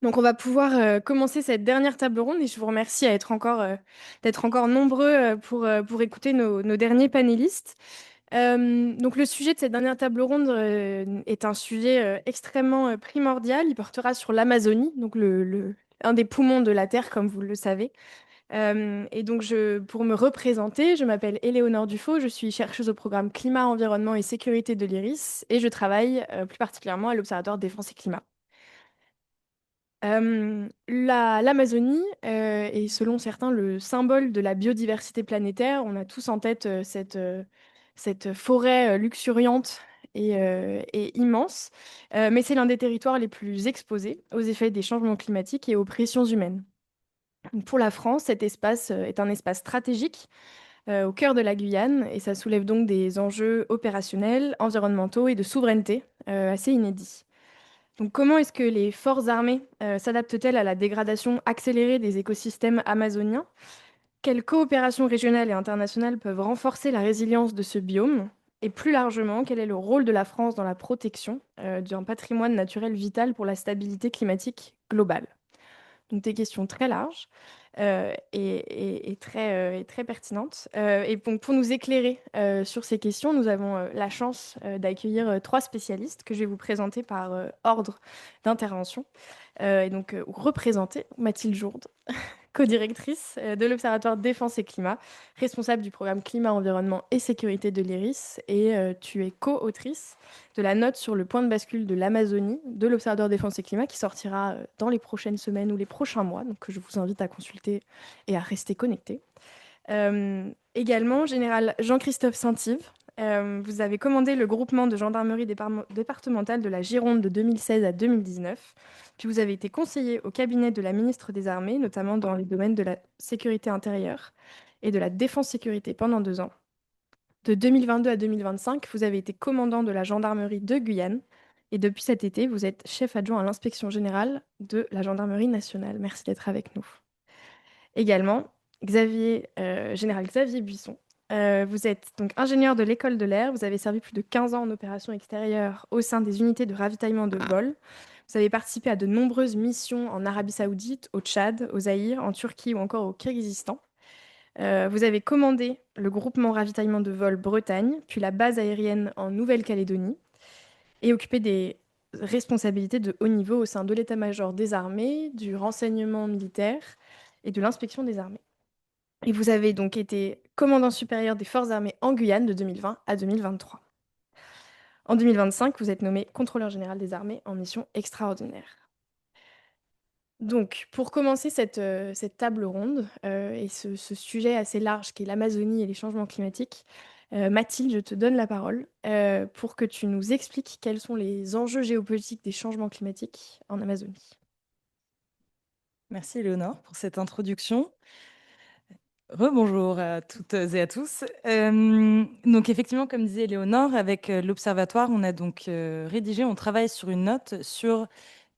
Donc, on va pouvoir commencer cette dernière table ronde et je vous remercie d'être encore nombreux pour écouter nos derniers panélistes. Donc, le sujet de cette dernière table ronde est un sujet extrêmement primordial. Il portera sur l'Amazonie, donc un des poumons de la Terre, comme vous le savez. Et donc, pour me représenter, je m'appelle Éléonore Dufaux, je suis chercheuse au programme Climat, Environnement et Sécurité de l'IRIS et je travaille plus particulièrement à l'Observatoire Défense et Climat. L'Amazonie est, selon certains, le symbole de la biodiversité planétaire. On a tous en tête cette forêt luxuriante et immense, mais c'est l'un des territoires les plus exposés aux effets des changements climatiques et aux pressions humaines. Pour la France, cet espace est un espace stratégique au cœur de la Guyane et ça soulève donc des enjeux opérationnels, environnementaux et de souveraineté assez inédits. Donc, comment est-ce que les forces armées s'adaptent-elles à la dégradation accélérée des écosystèmes amazoniens? Quelles coopérations régionales et internationales peuvent renforcer la résilience de ce biome? Et plus largement, quel est le rôle de la France dans la protection d'un patrimoine naturel vital pour la stabilité climatique globale? Donc des questions très larges et très pertinentes. Et donc pour nous éclairer sur ces questions, nous avons la chance d'accueillir trois spécialistes que je vais vous présenter par ordre d'intervention. Et donc représenter Mathilde Jourde, co-directrice de l'Observatoire Défense et Climat, responsable du programme Climat, Environnement et Sécurité de l'IRIS. Et tu es co-autrice de la note sur le point de bascule de l'Amazonie de l'Observatoire Défense et Climat qui sortira dans les prochaines semaines ou les prochains mois. Donc, que je vous invite à consulter et à rester connecté. Également, Général Jean-Christophe Saint-Yves. Vous avez commandé le groupement de gendarmerie départementale de la Gironde de 2016 à 2019. Puis vous avez été conseiller au cabinet de la ministre des Armées, notamment dans les domaines de la sécurité intérieure et de la défense-sécurité pendant 2 ans. De 2022 à 2025, vous avez été commandant de la gendarmerie de Guyane. Et depuis cet été, vous êtes chef adjoint à l'inspection générale de la gendarmerie nationale. Merci d'être avec nous. Également, Général Xavier Buisson. Vous êtes donc ingénieur de l'école de l'air. Vous avez servi plus de 15 ans en opération extérieure au sein des unités de ravitaillement de vol. Vous avez participé à de nombreuses missions en Arabie Saoudite, au Tchad, au Zaïre, en Turquie ou encore au Kirghizistan. Vous avez commandé le groupement ravitaillement de vol Bretagne, puis la base aérienne en Nouvelle-Calédonie, et occupé des responsabilités de haut niveau au sein de l'état-major des armées, du renseignement militaire et de l'inspection des armées. Et vous avez donc été commandant supérieur des forces armées en Guyane de 2020 à 2023. En 2025, vous êtes nommé contrôleur général des armées en mission extraordinaire. Donc, pour commencer cette table ronde et ce sujet assez large qui est l'Amazonie et les changements climatiques, Mathilde, je te donne la parole pour que tu nous expliques quels sont les enjeux géopolitiques des changements climatiques en Amazonie. Merci Léonore pour cette introduction. Rebonjour à toutes et à tous. Donc effectivement, comme disait Léonore, avec l'Observatoire, on a donc rédigé, on travaille sur une note sur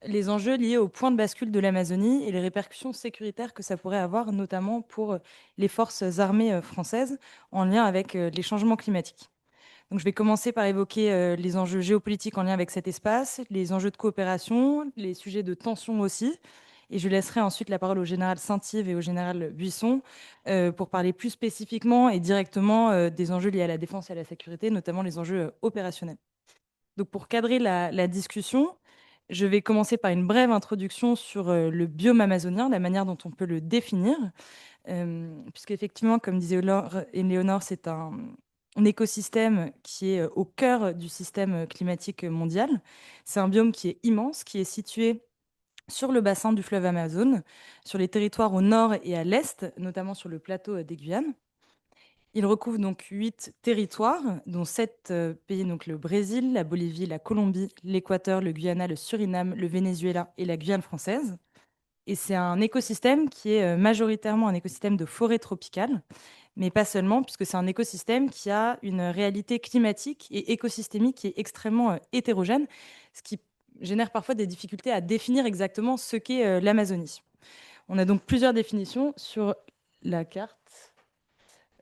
les enjeux liés au point de bascule de l'Amazonie et les répercussions sécuritaires que ça pourrait avoir, notamment pour les forces armées françaises en lien avec les changements climatiques. Donc je vais commencer par évoquer les enjeux géopolitiques en lien avec cet espace, les enjeux de coopération, les sujets de tension aussi. Et je laisserai ensuite la parole au général Saint-Yves et au général Buisson pour parler plus spécifiquement et directement des enjeux liés à la défense et à la sécurité, notamment les enjeux opérationnels. Donc pour cadrer la discussion, je vais commencer par une brève introduction sur le biome amazonien, la manière dont on peut le définir, puisqu'effectivement, comme disait Éléonore, c'est un écosystème qui est au cœur du système climatique mondial. C'est un biome qui est immense, qui est situé sur le bassin du fleuve Amazone, sur les territoires au nord et à l'est, notamment sur le plateau des Guyanes. Il recouvre donc 8 territoires, dont 7 pays, donc le Brésil, la Bolivie, la Colombie, l'Équateur, le Guyana, le Suriname, le Venezuela et la Guyane française. Et c'est un écosystème qui est majoritairement un écosystème de forêt tropicale, mais pas seulement, puisque c'est un écosystème qui a une réalité climatique et écosystémique qui est extrêmement hétérogène, ce qui génère parfois des difficultés à définir exactement ce qu'est l'Amazonie. On a donc plusieurs définitions sur la carte.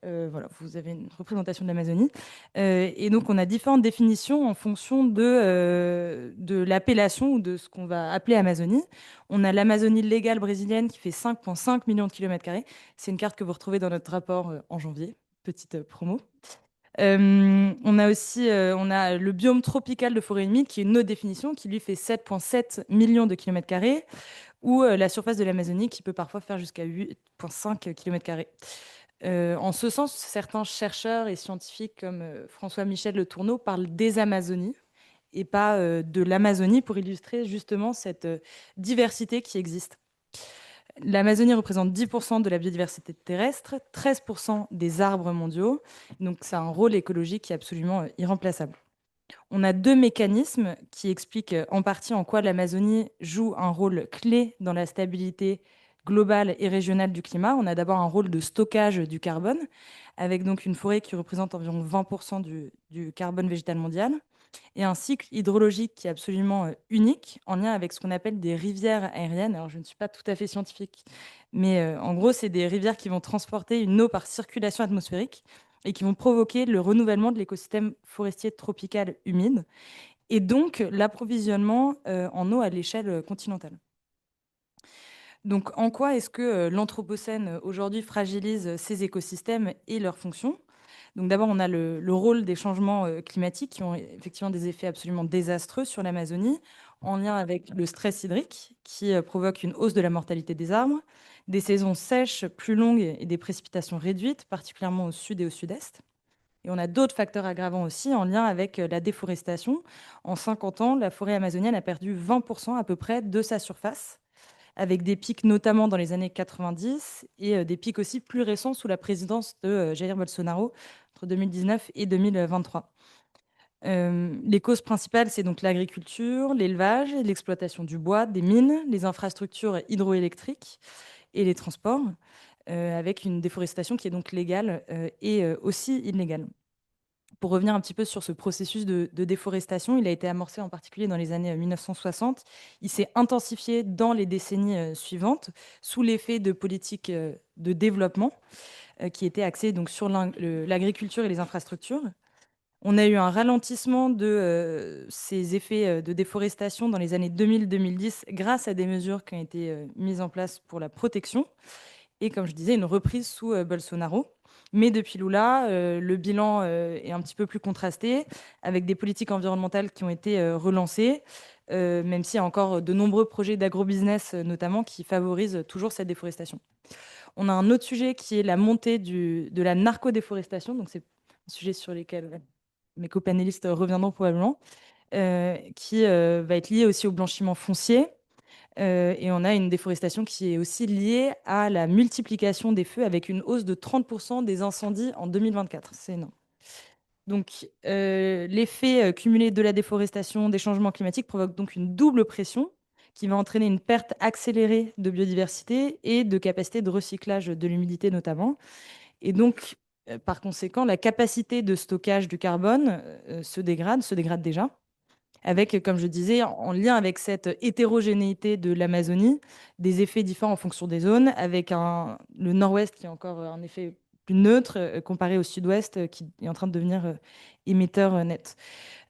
Voilà, vous avez une représentation de l'Amazonie. Et donc, on a différentes définitions en fonction de l'appellation ou de ce qu'on va appeler Amazonie. On a l'Amazonie légale brésilienne qui fait 5,5 millions de kilomètres carrés. C'est une carte que vous retrouvez dans notre rapport en janvier. Petite promo. On a aussi on a le biome tropical de forêt humide qui est une autre définition qui lui fait 7,7 millions de kilomètres carrés ou la surface de l'Amazonie qui peut parfois faire jusqu'à 8,5 kilomètres carrés. En ce sens, certains chercheurs et scientifiques comme François-Michel Le Tourneau parlent des Amazonies et pas de l'Amazonie pour illustrer justement cette diversité qui existe. L'Amazonie représente 10% de la biodiversité terrestre, 13% des arbres mondiaux, donc c'est un rôle écologique qui est absolument irremplaçable. On a deux mécanismes qui expliquent en partie en quoi l'Amazonie joue un rôle clé dans la stabilité globale et régionale du climat. On a d'abord un rôle de stockage du carbone, avec donc une forêt qui représente environ 20% du carbone végétal mondial, et un cycle hydrologique qui est absolument unique, en lien avec ce qu'on appelle des rivières aériennes. Alors, je ne suis pas tout à fait scientifique, mais en gros, c'est des rivières qui vont transporter une eau par circulation atmosphérique et qui vont provoquer le renouvellement de l'écosystème forestier tropical humide et donc l'approvisionnement en eau à l'échelle continentale. Donc, en quoi est-ce que l'Anthropocène aujourd'hui fragilise ces écosystèmes et leurs fonctions? Donc, d'abord, on a le rôle des changements climatiques qui ont effectivement des effets absolument désastreux sur l'Amazonie, en lien avec le stress hydrique qui provoque une hausse de la mortalité des arbres, des saisons sèches plus longues et des précipitations réduites, particulièrement au sud et au sud-est. Et on a d'autres facteurs aggravants aussi en lien avec la déforestation. En 50 ans, la forêt amazonienne a perdu 20% à peu près de sa surface, avec des pics notamment dans les années 90 et des pics aussi plus récents sous la présidence de Jair Bolsonaro entre 2019 et 2023. Les causes principales, c'est donc l'agriculture, l'élevage, l'exploitation du bois, des mines, les infrastructures hydroélectriques et les transports, avec une déforestation qui est donc légale et aussi illégale. Pour revenir un petit peu sur ce processus de déforestation, il a été amorcé en particulier dans les années 1960. Il s'est intensifié dans les décennies suivantes sous l'effet de politiques de développement qui étaient axées donc, sur l'agriculture et les infrastructures. On a eu un ralentissement de ces effets de déforestation dans les années 2000-2010 grâce à des mesures qui ont été mises en place pour la protection et, comme je disais, une reprise sous Bolsonaro. Mais depuis Lula, le bilan est un petit peu plus contrasté, avec des politiques environnementales qui ont été relancées, même s'il y a encore de nombreux projets d'agrobusiness, notamment, qui favorisent toujours cette déforestation. On a un autre sujet qui est la montée de la narcodéforestation, donc c'est un sujet sur lequel mes copanélistes reviendront probablement, qui va être lié aussi au blanchiment foncier. Et on a une déforestation qui est aussi liée à la multiplication des feux avec une hausse de 30% des incendies en 2024. C'est énorme. Donc, l'effet cumulé de la déforestation, des changements climatiques provoque donc une double pression qui va entraîner une perte accélérée de biodiversité et de capacité de recyclage de l'humidité notamment. Et donc, par conséquent, la capacité de stockage du carbone se dégrade déjà avec, comme je disais, en lien avec cette hétérogénéité de l'Amazonie, des effets différents en fonction des zones, avec le nord-ouest qui est encore un effet plus neutre comparé au sud-ouest qui est en train de devenir émetteur net.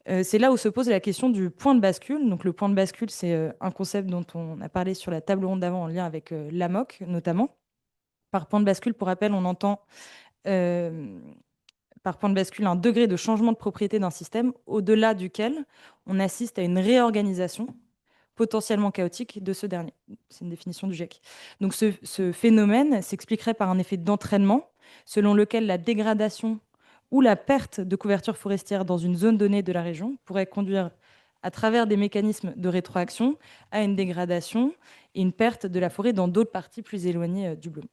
C'est là où se pose la question du point de bascule. Donc, le point de bascule, c'est un concept dont on a parlé sur la table ronde d'avant en lien avec l'AMOC notamment. Par point de bascule, pour rappel, on entend par point de bascule un degré de changement de propriété d'un système au-delà duquel on assiste à une réorganisation potentiellement chaotique de ce dernier. C'est une définition du GIEC. Donc ce phénomène s'expliquerait par un effet d'entraînement selon lequel la dégradation ou la perte de couverture forestière dans une zone donnée de la région pourrait conduire à travers des mécanismes de rétroaction à une dégradation et une perte de la forêt dans d'autres parties plus éloignées du bloc.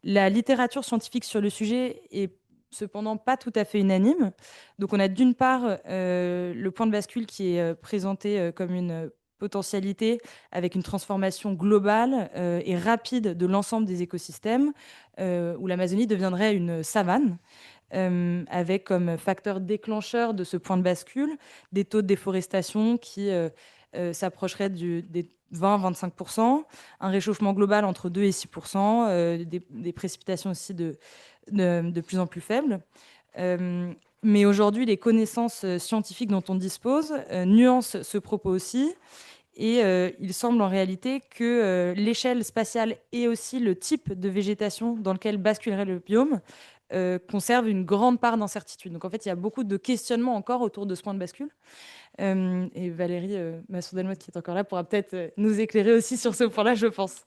La littérature scientifique sur le sujet est cependant pas tout à fait unanime. Donc on a d'une part le point de bascule qui est présenté comme une potentialité avec une transformation globale et rapide de l'ensemble des écosystèmes, où l'Amazonie deviendrait une savane, avec comme facteur déclencheur de ce point de bascule des taux de déforestation qui s'approcheraient des 20-25%, un réchauffement global entre 2 et 6%, des précipitations aussi de plus en plus faible. Mais aujourd'hui, les connaissances scientifiques dont on dispose nuancent ce propos aussi. Et il semble en réalité que l'échelle spatiale et aussi le type de végétation dans lequel basculerait le biome conserve une grande part d'incertitude. Donc en fait, il y a beaucoup de questionnements encore autour de ce point de bascule. Et Valérie Massour-Delmotte, qui est encore là, pourra peut-être nous éclairer aussi sur ce point-là, je pense.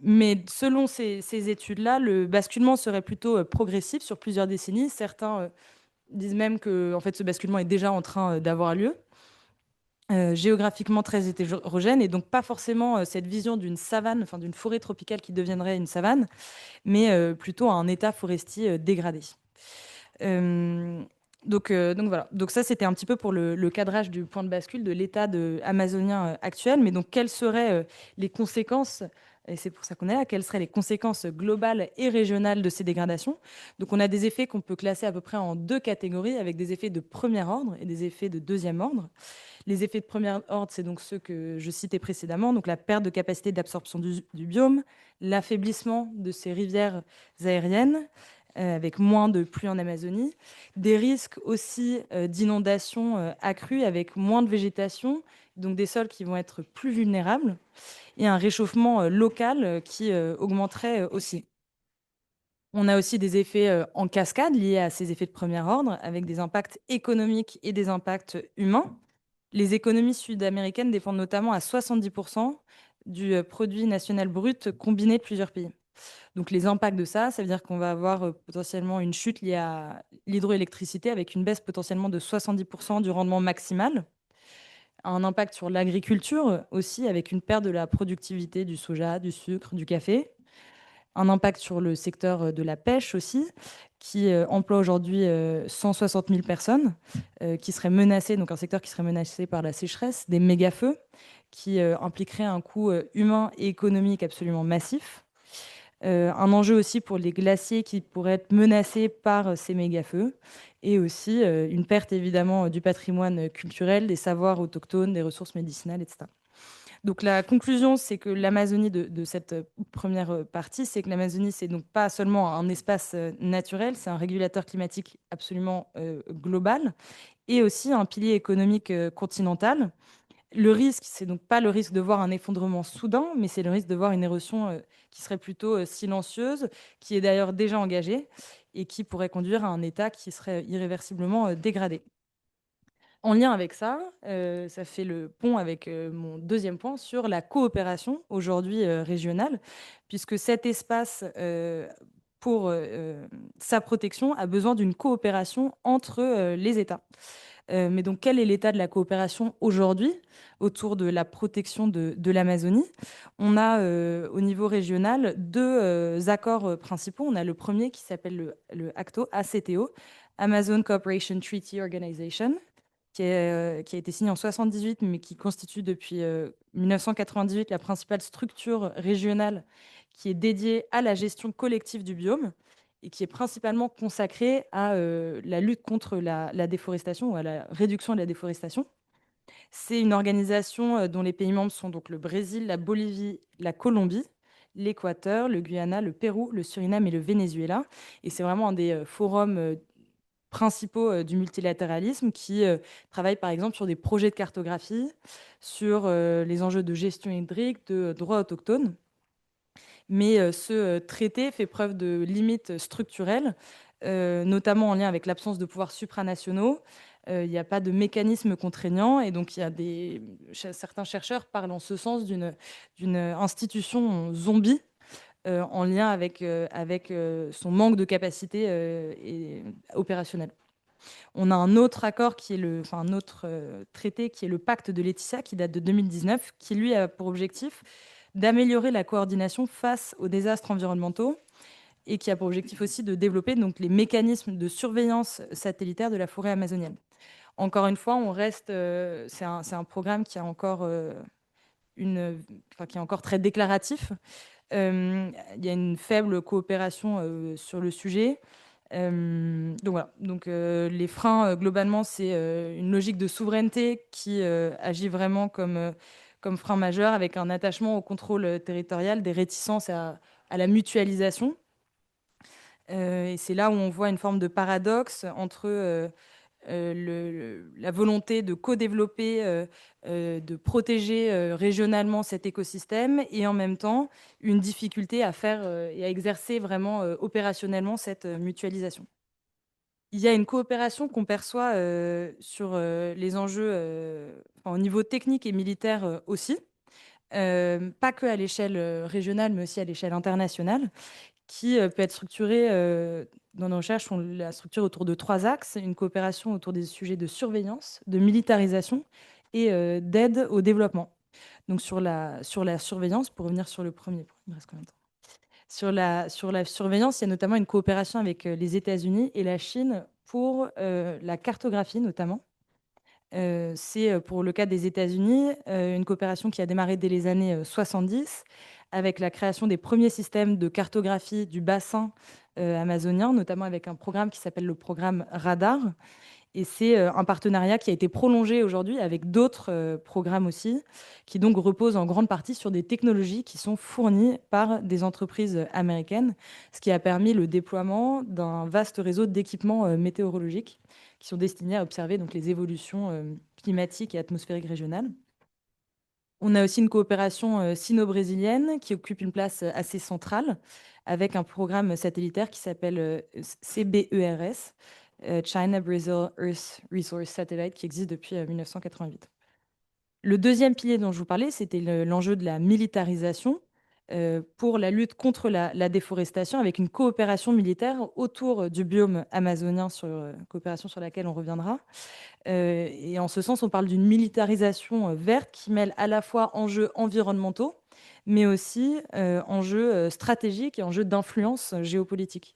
Mais selon ces études-là, le basculement serait plutôt progressif sur plusieurs décennies. Certains disent même que en fait, ce basculement est déjà en train d'avoir lieu. Géographiquement très hétérogène et donc pas forcément cette vision d'une savane, enfin d'une forêt tropicale qui deviendrait une savane, mais plutôt un état forestier dégradé. Donc voilà. Donc ça, c'était un petit peu pour le cadrage du point de bascule de l'état amazonien actuel. Mais donc, quelles seraient les conséquences, et c'est pour ça qu'on est là, quelles seraient les conséquences globales et régionales de ces dégradations? Donc, on a des effets qu'on peut classer à peu près en deux catégories, avec des effets de premier ordre et des effets de deuxième ordre. Les effets de premier ordre, c'est donc ceux que je citais précédemment, donc la perte de capacité d'absorption du biome, l'affaiblissement de ces rivières aériennes, avec moins de pluie en Amazonie, des risques aussi d'inondations accrues avec moins de végétation, donc des sols qui vont être plus vulnérables, et un réchauffement local qui augmenterait aussi. On a aussi des effets en cascade liés à ces effets de premier ordre, avec des impacts économiques et des impacts humains. Les économies sud-américaines dépendent notamment à 70% du produit national brut combiné de plusieurs pays. Donc les impacts de ça, ça veut dire qu'on va avoir potentiellement une chute liée à l'hydroélectricité avec une baisse potentiellement de 70% du rendement maximal. Un impact sur l'agriculture aussi avec une perte de la productivité du soja, du sucre, du café. Un impact sur le secteur de la pêche aussi, qui emploie aujourd'hui 160 000 personnes, qui seraient menacées, donc un secteur qui serait menacé par la sécheresse, des méga-feux, qui impliqueraient un coût humain et économique absolument massif. Un enjeu aussi pour les glaciers qui pourraient être menacés par ces méga-feux, et aussi une perte évidemment du patrimoine culturel, des savoirs autochtones, des ressources médicinales, etc. Donc la conclusion, c'est que l'Amazonie de cette première partie, c'est que l'Amazonie, c'est donc pas seulement un espace naturel, c'est un régulateur climatique absolument global et aussi un pilier économique continental. Le risque, c'est donc pas le risque de voir un effondrement soudain, mais c'est le risque de voir une érosion qui serait plutôt silencieuse, qui est d'ailleurs déjà engagée et qui pourrait conduire à un état qui serait irréversiblement dégradé. En lien avec ça, ça fait le pont avec mon deuxième point sur la coopération aujourd'hui régionale, puisque cet espace, pour sa protection, a besoin d'une coopération entre les États. Mais donc, quel est l'état de la coopération aujourd'hui autour de la protection de l'Amazonie? On a au niveau régional deux accords principaux. On a le premier qui s'appelle le ACTO, ACTO, Amazon Cooperation Treaty Organization, qui a été signé en 1978, mais qui constitue depuis 1998 la principale structure régionale qui est dédiée à la gestion collective du biome et qui est principalement consacrée à la lutte contre la déforestation ou à la réduction de la déforestation. C'est une organisation dont les pays membres sont donc le Brésil, la Bolivie, la Colombie, l'Équateur, le Guyana, le Pérou, le Suriname et le Venezuela. Et c'est vraiment un des forums principaux du multilatéralisme qui travaillent par exemple sur des projets de cartographie, sur les enjeux de gestion hydrique, de droits autochtones. Mais ce traité fait preuve de limites structurelles, notamment en lien avec l'absence de pouvoirs supranationaux. Il n'y a pas de mécanisme contraignant et donc certains chercheurs parlent en ce sens d'une institution zombie en lien avec son manque de capacité opérationnelle. On a un autre accord un autre traité qui est le pacte de Laetitia qui date de 2019, qui lui a pour objectif d'améliorer la coordination face aux désastres environnementaux et qui a pour objectif aussi de développer donc les mécanismes de surveillance satellitaire de la forêt amazonienne. Encore une fois, c'est un programme qui a encore qui est encore très déclaratif. Il y a une faible coopération sur le sujet. Donc voilà. Donc les freins, globalement, c'est une logique de souveraineté qui agit vraiment comme frein majeur, avec un attachement au contrôle territorial, des réticences à la mutualisation. Et c'est là où on voit une forme de paradoxe entre la volonté de co-développer, de protéger régionalement cet écosystème et en même temps une difficulté à faire et à exercer vraiment opérationnellement cette mutualisation. Il y a une coopération qu'on perçoit sur les enjeux enfin, au niveau technique et militaire aussi, pas que à l'échelle régionale, mais aussi à l'échelle internationale, qui peut être structurée dans nos recherches, on la structure autour de 3 axes. Une coopération autour des sujets de surveillance, de militarisation et d'aide au développement. Donc sur la surveillance, pour revenir sur le premier point, il me reste combien de temps? Sur la surveillance, il y a notamment une coopération avec les États-Unis et la Chine pour la cartographie notamment. C'est pour le cas des États-Unis, une coopération qui a démarré dès les années 70 avec la création des premiers systèmes de cartographie du bassin amazonien, notamment avec un programme qui s'appelle le programme Radar. Et c'est un partenariat qui a été prolongé aujourd'hui avec d'autres programmes aussi, qui donc reposent en grande partie sur des technologies qui sont fournies par des entreprises américaines, ce qui a permis le déploiement d'un vaste réseau d'équipements météorologiques qui sont destinés à observer donc, les évolutions climatiques et atmosphériques régionales. On a aussi une coopération sino-brésilienne qui occupe une place assez centrale avec un programme satellitaire qui s'appelle CBERS, China Brazil Earth Resource Satellite, qui existe depuis 1988. Le deuxième pilier dont je vous parlais, c'était l'enjeu de la militarisation pour la lutte contre la déforestation avec une coopération militaire autour du biome amazonien, coopération sur laquelle on reviendra. Et en ce sens, on parle d'une militarisation verte qui mêle à la fois enjeux environnementaux, mais aussi enjeux stratégiques et enjeux d'influence géopolitique.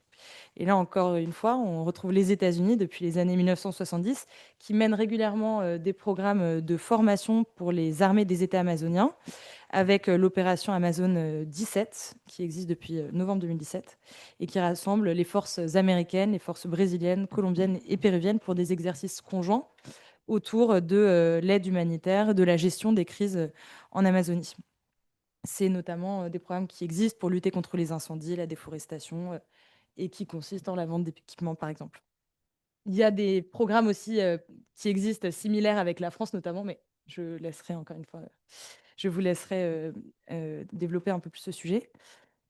Et là, encore une fois, on retrouve les États-Unis depuis les années 1970 qui mènent régulièrement des programmes de formation pour les armées des États amazoniens avec l'opération Amazon 17 qui existe depuis novembre 2017 et qui rassemble les forces américaines, les forces brésiliennes, colombiennes et péruviennes pour des exercices conjoints autour de l'aide humanitaire, de la gestion des crises en Amazonie. C'est notamment des programmes qui existent pour lutter contre les incendies, la déforestation et qui consistent en la vente d'équipements, par exemple. Il y a des programmes aussi qui existent similaires avec la France notamment, mais je laisserai encore une fois, je vous laisserai développer un peu plus ce sujet.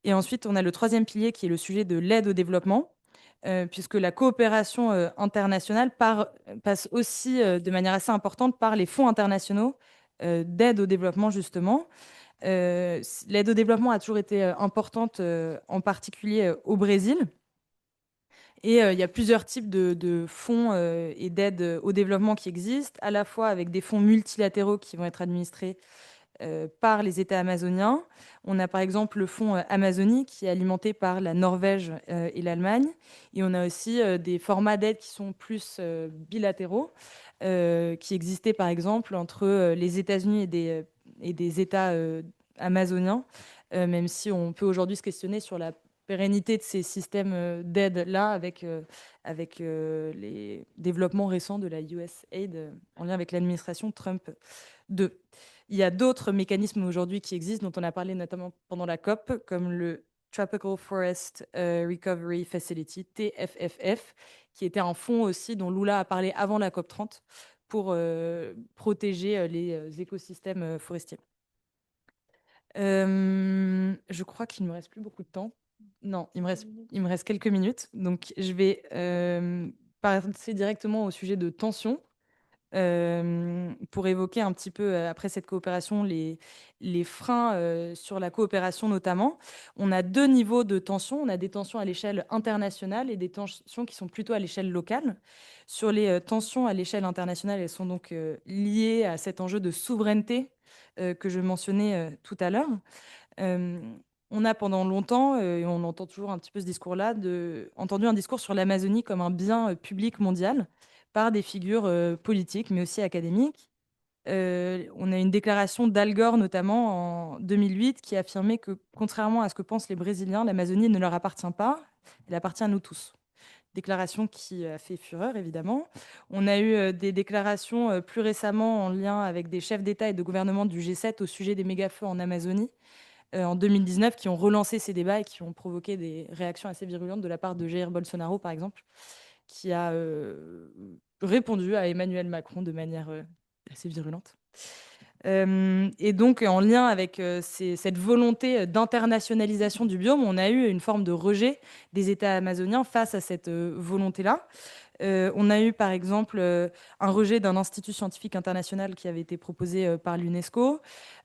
Et ensuite, on a le troisième pilier qui est le sujet de l'aide au développement, puisque la coopération internationale passe aussi de manière assez importante par les fonds internationaux d'aide au développement, justement. L'aide au développement a toujours été importante, en particulier au Brésil. Et il y a plusieurs types de fonds et d'aide au développement qui existent, à la fois avec des fonds multilatéraux qui vont être administrés par les États amazoniens. On a par exemple le fonds Amazonie qui est alimenté par la Norvège et l'Allemagne. Et on a aussi des formats d'aide qui sont plus bilatéraux, qui existaient par exemple entre les États-Unis et des États amazoniens, même si on peut aujourd'hui se questionner sur la pérennité de ces systèmes d'aide-là avec les développements récents de la USAID en lien avec l'administration Trump 2. Il y a d'autres mécanismes aujourd'hui qui existent, dont on a parlé notamment pendant la COP, comme le Tropical Forest Recovery Facility, TFFF, qui était un fonds aussi dont Lula a parlé avant la COP 30 pour protéger les écosystèmes forestiers. Je crois qu'il ne me reste plus beaucoup de temps. Non, il me reste quelques minutes. Donc, je vais passer directement au sujet de tension pour évoquer un petit peu, après cette coopération, les freins sur la coopération notamment. On a deux niveaux de tension. On a des tensions à l'échelle internationale et des tensions qui sont plutôt à l'échelle locale. Sur les tensions à l'échelle internationale, elles sont donc liées à cet enjeu de souveraineté que je mentionnais tout à l'heure. Euh, on a pendant longtemps, et on entend toujours un petit peu ce discours-là, entendu un discours sur l'Amazonie comme un bien public mondial par des figures politiques, mais aussi académiques. On a une déclaration d'Al Gore, notamment en 2008, qui affirmait que, contrairement à ce que pensent les Brésiliens, l'Amazonie ne leur appartient pas, elle appartient à nous tous. Déclaration qui a fait fureur, évidemment. On a eu des déclarations plus récemment en lien avec des chefs d'État et de gouvernement du G7 au sujet des méga-feux en Amazonie, en 2019 qui ont relancé ces débats et qui ont provoqué des réactions assez virulentes de la part de Jair Bolsonaro, par exemple, qui a répondu à Emmanuel Macron de manière assez virulente. Et donc, en lien avec cette volonté d'internationalisation du biome, on a eu une forme de rejet des États amazoniens face à cette volonté-là. On a eu, par exemple, un rejet d'un institut scientifique international qui avait été proposé par l'UNESCO.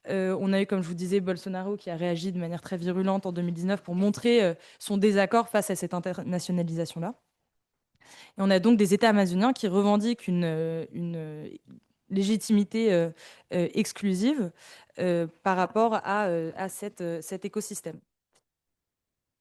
On a eu, comme je vous disais, Bolsonaro qui a réagi de manière très virulente en 2019 pour montrer son désaccord face à cette internationalisation-là. Et on a donc des États amazoniens qui revendiquent une légitimité exclusive par rapport à cet écosystème.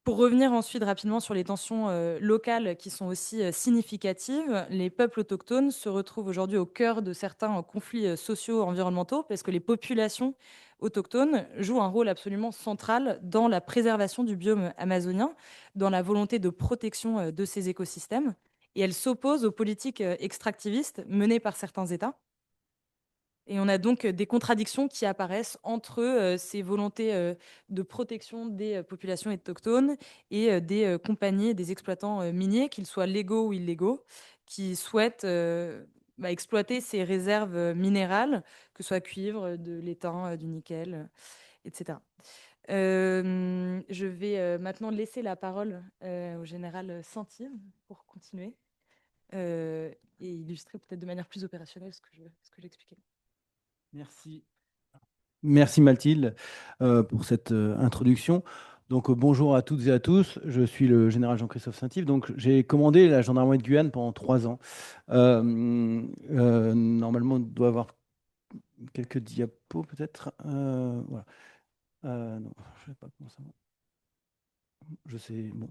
Pour revenir ensuite rapidement sur les tensions locales qui sont aussi significatives, les peuples autochtones se retrouvent aujourd'hui au cœur de certains conflits sociaux environnementaux parce que les populations autochtones jouent un rôle absolument central dans la préservation du biome amazonien, dans la volonté de protection de ces écosystèmes. Et elles s'opposent aux politiques extractivistes menées par certains États. Et on a donc des contradictions qui apparaissent entre ces volontés de protection des populations autochtones et des compagnies, des exploitants miniers, qu'ils soient légaux ou illégaux, qui souhaitent exploiter ces réserves minérales, que ce soit cuivre, de l'étain, du nickel, etc. Je vais maintenant laisser la parole au général Santir pour continuer et illustrer peut-être de manière plus opérationnelle ce que j'expliquais. Merci. Merci Mathilde pour cette introduction. Donc bonjour à toutes et à tous, je suis le général Jean-Christophe Saint-Yves. Donc j'ai commandé la gendarmerie de Guyane pendant 3 ans. Normalement, on doit avoir quelques diapos peut-être. Voilà. Non, je ne sais pas comment ça va. Je sais. Bon.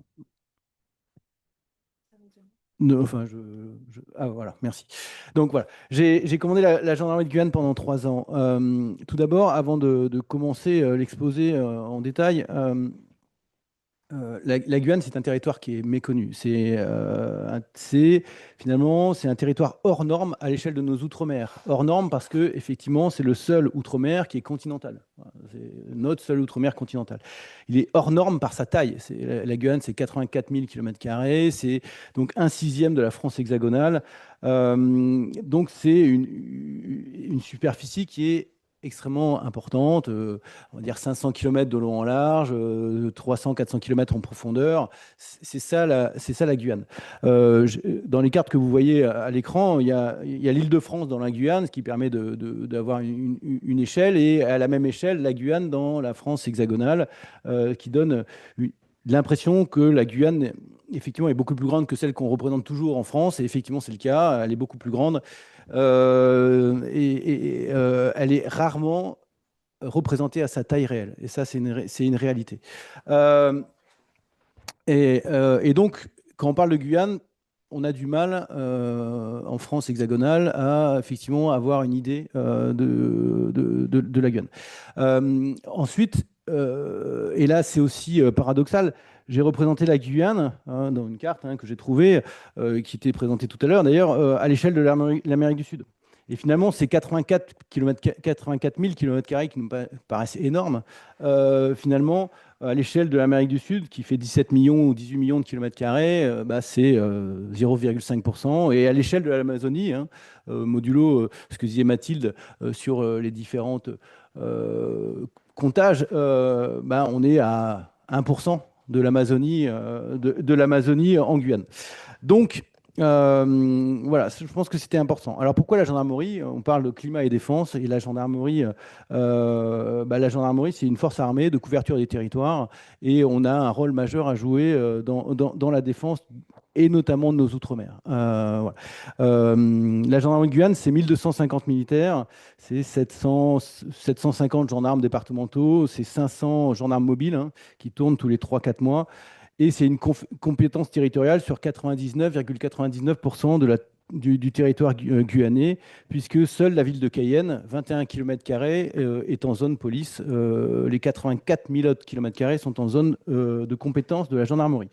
Non, enfin, Ah, voilà, merci. Donc voilà, j'ai commandé la gendarmerie de Guyane pendant 3 ans. Tout d'abord, avant de commencer l'exposé en détail, la Guyane, c'est un territoire qui est méconnu. Finalement, c'est un territoire hors norme à l'échelle de nos outre-mer. Hors norme parce que effectivement, c'est le seul outre-mer qui est continental. Voilà, c'est notre seul outre-mer continental. Il est hors norme par sa taille. La Guyane, c'est 84 000 km². C'est donc 1/6 de la France hexagonale. Donc c'est une superficie qui est extrêmement importante, on va dire 500 km de long en large, 300-400 km en profondeur. C'est ça la Guyane. Dans les cartes que vous voyez à l'écran, il y a l'Île-de-France dans la Guyane, ce qui permet d'avoir une échelle, et à la même échelle, la Guyane dans la France hexagonale, qui donne l'impression que la Guyane, effectivement, est beaucoup plus grande que celle qu'on représente toujours en France, et effectivement, c'est le cas, elle est beaucoup plus grande. Elle est rarement représentée à sa taille réelle. Et ça, c'est une réalité. Et donc, quand on parle de Guyane, on a du mal, en France hexagonale, à effectivement avoir une idée de la Guyane. Ensuite, et là, c'est aussi paradoxal, j'ai représenté la Guyane dans une carte que j'ai trouvée, qui était présentée tout à l'heure, d'ailleurs, à l'échelle de l'Amérique du Sud. Et finalement, ces 84 000 km² qui nous paraissent énormes, finalement, à l'échelle de l'Amérique du Sud, qui fait 17 millions ou 18 millions de km², c'est 0,5%. Et à l'échelle de l'Amazonie, modulo ce que disait Mathilde sur les différentes comptages, on est à 1% de l'Amazonie en Guyane. Donc, voilà, je pense que c'était important. Alors pourquoi la gendarmerie? On parle de climat et défense, et la gendarmerie, c'est une force armée de couverture des territoires, et on a un rôle majeur à jouer dans la défense, et notamment de nos outre-mer. Voilà. La gendarmerie de Guyane, c'est 1250 militaires, c'est 750 gendarmes départementaux, c'est 500 gendarmes mobiles qui tournent tous les 3-4 mois. Et c'est une compétence territoriale sur 99,99% du territoire guyanais, puisque seule la ville de Cayenne, 21 km², est en zone police. Les 84 000 autres km² sont en zone de compétence de la gendarmerie.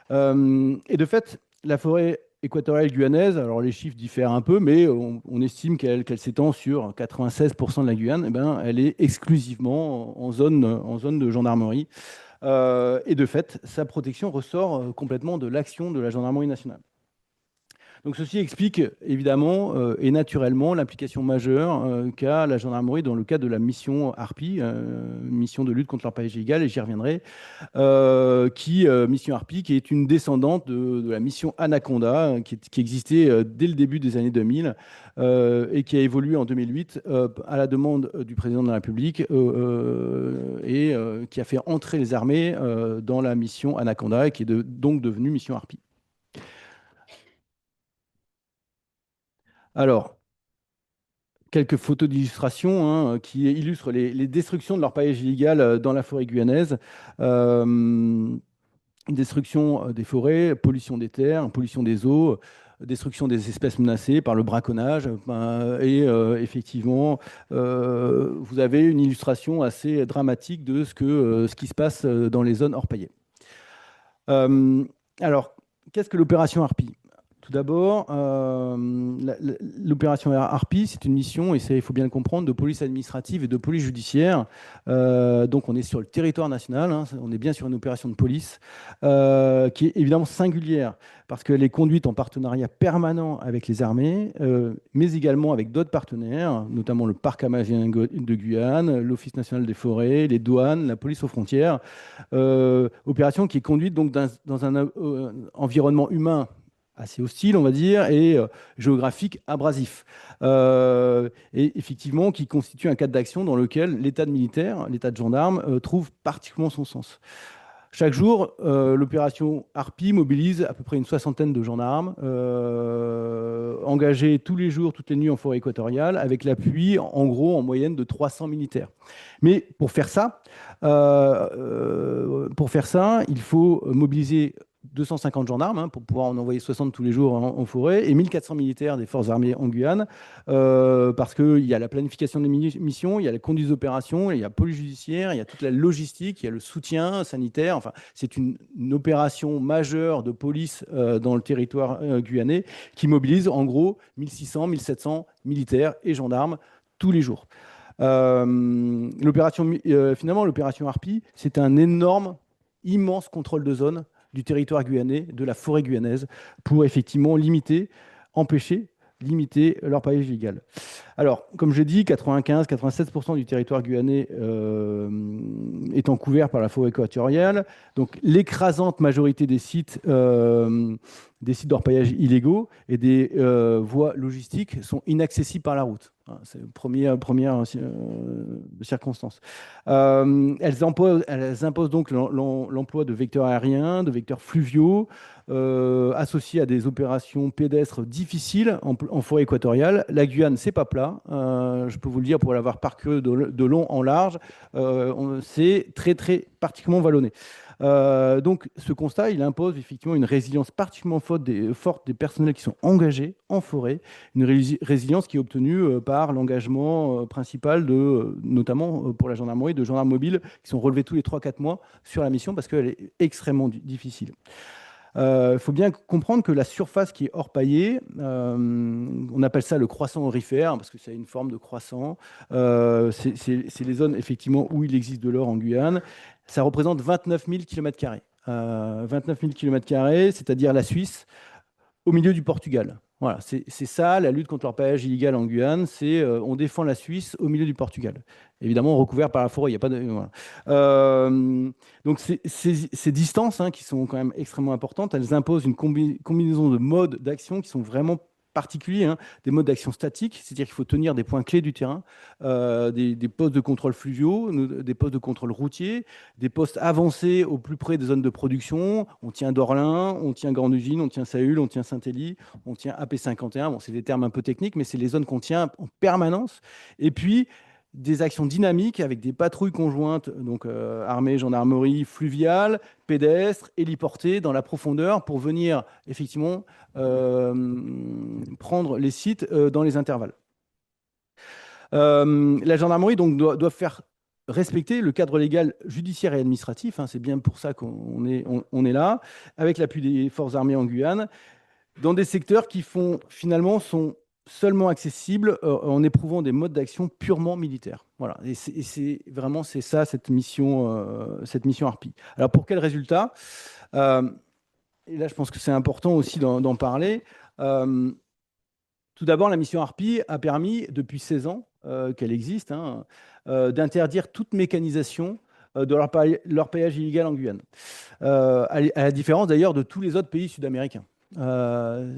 Et de fait, la forêt équatoriale guyanaise, alors les chiffres diffèrent un peu, mais on estime qu'elle s'étend sur 96% de la Guyane. Eh ben, elle est exclusivement en zone de gendarmerie. Et de fait, sa protection ressort complètement de l'action de la gendarmerie nationale. Donc ceci explique évidemment et naturellement l'implication majeure qu'a la gendarmerie dans le cadre de la mission Harpie, mission de lutte contre l'orpaillage illégal, et j'y reviendrai, mission Harpie, qui est une descendante de la mission Anaconda, qui existait dès le début des années 2000 et qui a évolué en 2008 à la demande du président de la République et qui a fait entrer les armées dans la mission Anaconda et qui est donc devenue mission Harpie. Alors, quelques photos d'illustration qui illustrent les destructions de l'orpaillage illégal dans la forêt guyanaise. Destruction des forêts, pollution des terres, pollution des eaux, destruction des espèces menacées par le braconnage. Effectivement, vous avez une illustration assez dramatique de ce qui se passe dans les zones orpaillées. Alors, qu'est-ce que l'opération Harpie ? Tout d'abord, l'opération Harpie, c'est une mission, et il faut bien le comprendre, de police administrative et de police judiciaire. Donc on est sur le territoire national, on est bien sur une opération de police qui est évidemment singulière, parce qu'elle est conduite en partenariat permanent avec les armées, mais également avec d'autres partenaires, notamment le Parc amazonien de Guyane, l'Office national des forêts, les douanes, la police aux frontières. Opération qui est conduite donc dans un environnement humain assez hostile, on va dire, et géographique abrasif. Et effectivement, qui constitue un cadre d'action dans lequel l'État de militaire, l'État de gendarme, trouve particulièrement son sens. Chaque jour, l'opération Harpie mobilise à peu près une soixantaine de gendarmes engagés tous les jours, toutes les nuits en forêt équatoriale, avec l'appui, en gros, en moyenne de 300 militaires. Mais pour faire ça, il faut mobiliser 250 gendarmes pour pouvoir en envoyer 60 tous les jours en forêt et 1400 militaires des forces armées en Guyane parce qu'il y a la planification des missions, il y a la conduite d'opérations, il y a la police judiciaire, il y a toute la logistique, il y a le soutien sanitaire. Enfin, c'est une opération majeure de police dans le territoire guyanais qui mobilise en gros 1600, 1700 militaires et gendarmes tous les jours. Finalement, l'opération Harpie, c'est un immense contrôle de zone du territoire guyanais, de la forêt guyanaise, pour effectivement limiter l'orpaillage illégal. Alors, comme je dis, 95-96% du territoire guyanais étant couvert par la forêt équatoriale, donc l'écrasante majorité des sites d'orpaillage illégaux et des voies logistiques sont inaccessibles par la route. C'est la première circonstance. Elles imposent donc l'emploi de vecteurs aériens, de vecteurs fluviaux, associés à des opérations pédestres difficiles en forêt équatoriale. La Guyane, c'est pas plat. Je peux vous le dire pour l'avoir parcouru de long en large. C'est très particulièrement vallonné. Donc ce constat, il impose effectivement une résilience particulièrement forte des personnels qui sont engagés en forêt, une résilience qui est obtenue par l'engagement principal notamment pour la gendarmerie, de gendarmes mobiles qui sont relevés tous les 3-4 mois sur la mission parce qu'elle est extrêmement difficile. Il faut bien comprendre que la surface qui est orpaillée, on appelle ça le croissant aurifère, parce que c'est une forme de croissant. C'est les zones effectivement où il existe de l'or en Guyane. Ça représente 29 000 km². 29 000 km², c'est-à-dire la Suisse au milieu du Portugal. Voilà, c'est ça, la lutte contre l'orpaillage illégal en Guyane, c'est on défend la Suisse au milieu du Portugal. Évidemment, recouvert par la forêt, il n'y a pas de... Voilà. Donc ces distances qui sont quand même extrêmement importantes, elles imposent une combinaison de modes d'action qui sont vraiment particuliers, des modes d'action statiques, c'est-à-dire qu'il faut tenir des points clés du terrain, des postes de contrôle fluviaux, des postes de contrôle routier, des postes avancés au plus près des zones de production. On tient Dorlin, on tient Grande Usine, on tient Saül, on tient Saint-Élie, on tient AP51. Bon, c'est des termes un peu techniques, mais c'est les zones qu'on tient en permanence. Et puis, des actions dynamiques avec des patrouilles conjointes, donc armée, gendarmerie, fluviale, pédestre, héliportée dans la profondeur pour venir effectivement prendre les sites dans les intervalles. La gendarmerie donc, doit faire respecter le cadre légal judiciaire et administratif, c'est bien pour ça qu'on est là, avec l'appui des forces armées en Guyane. dans des secteurs qui finalement sont seulement accessibles en éprouvant des modes d'action purement militaires. Voilà. Et c'est vraiment ça, cette mission Harpie. Alors, pour quel résultat? Et là, je pense que c'est important aussi d'en parler. Tout d'abord, la mission Harpie a permis, depuis 16 ans qu'elle existe, d'interdire toute mécanisation de l'orpaillage illégal en Guyane. À la différence d'ailleurs de tous les autres pays sud-américains.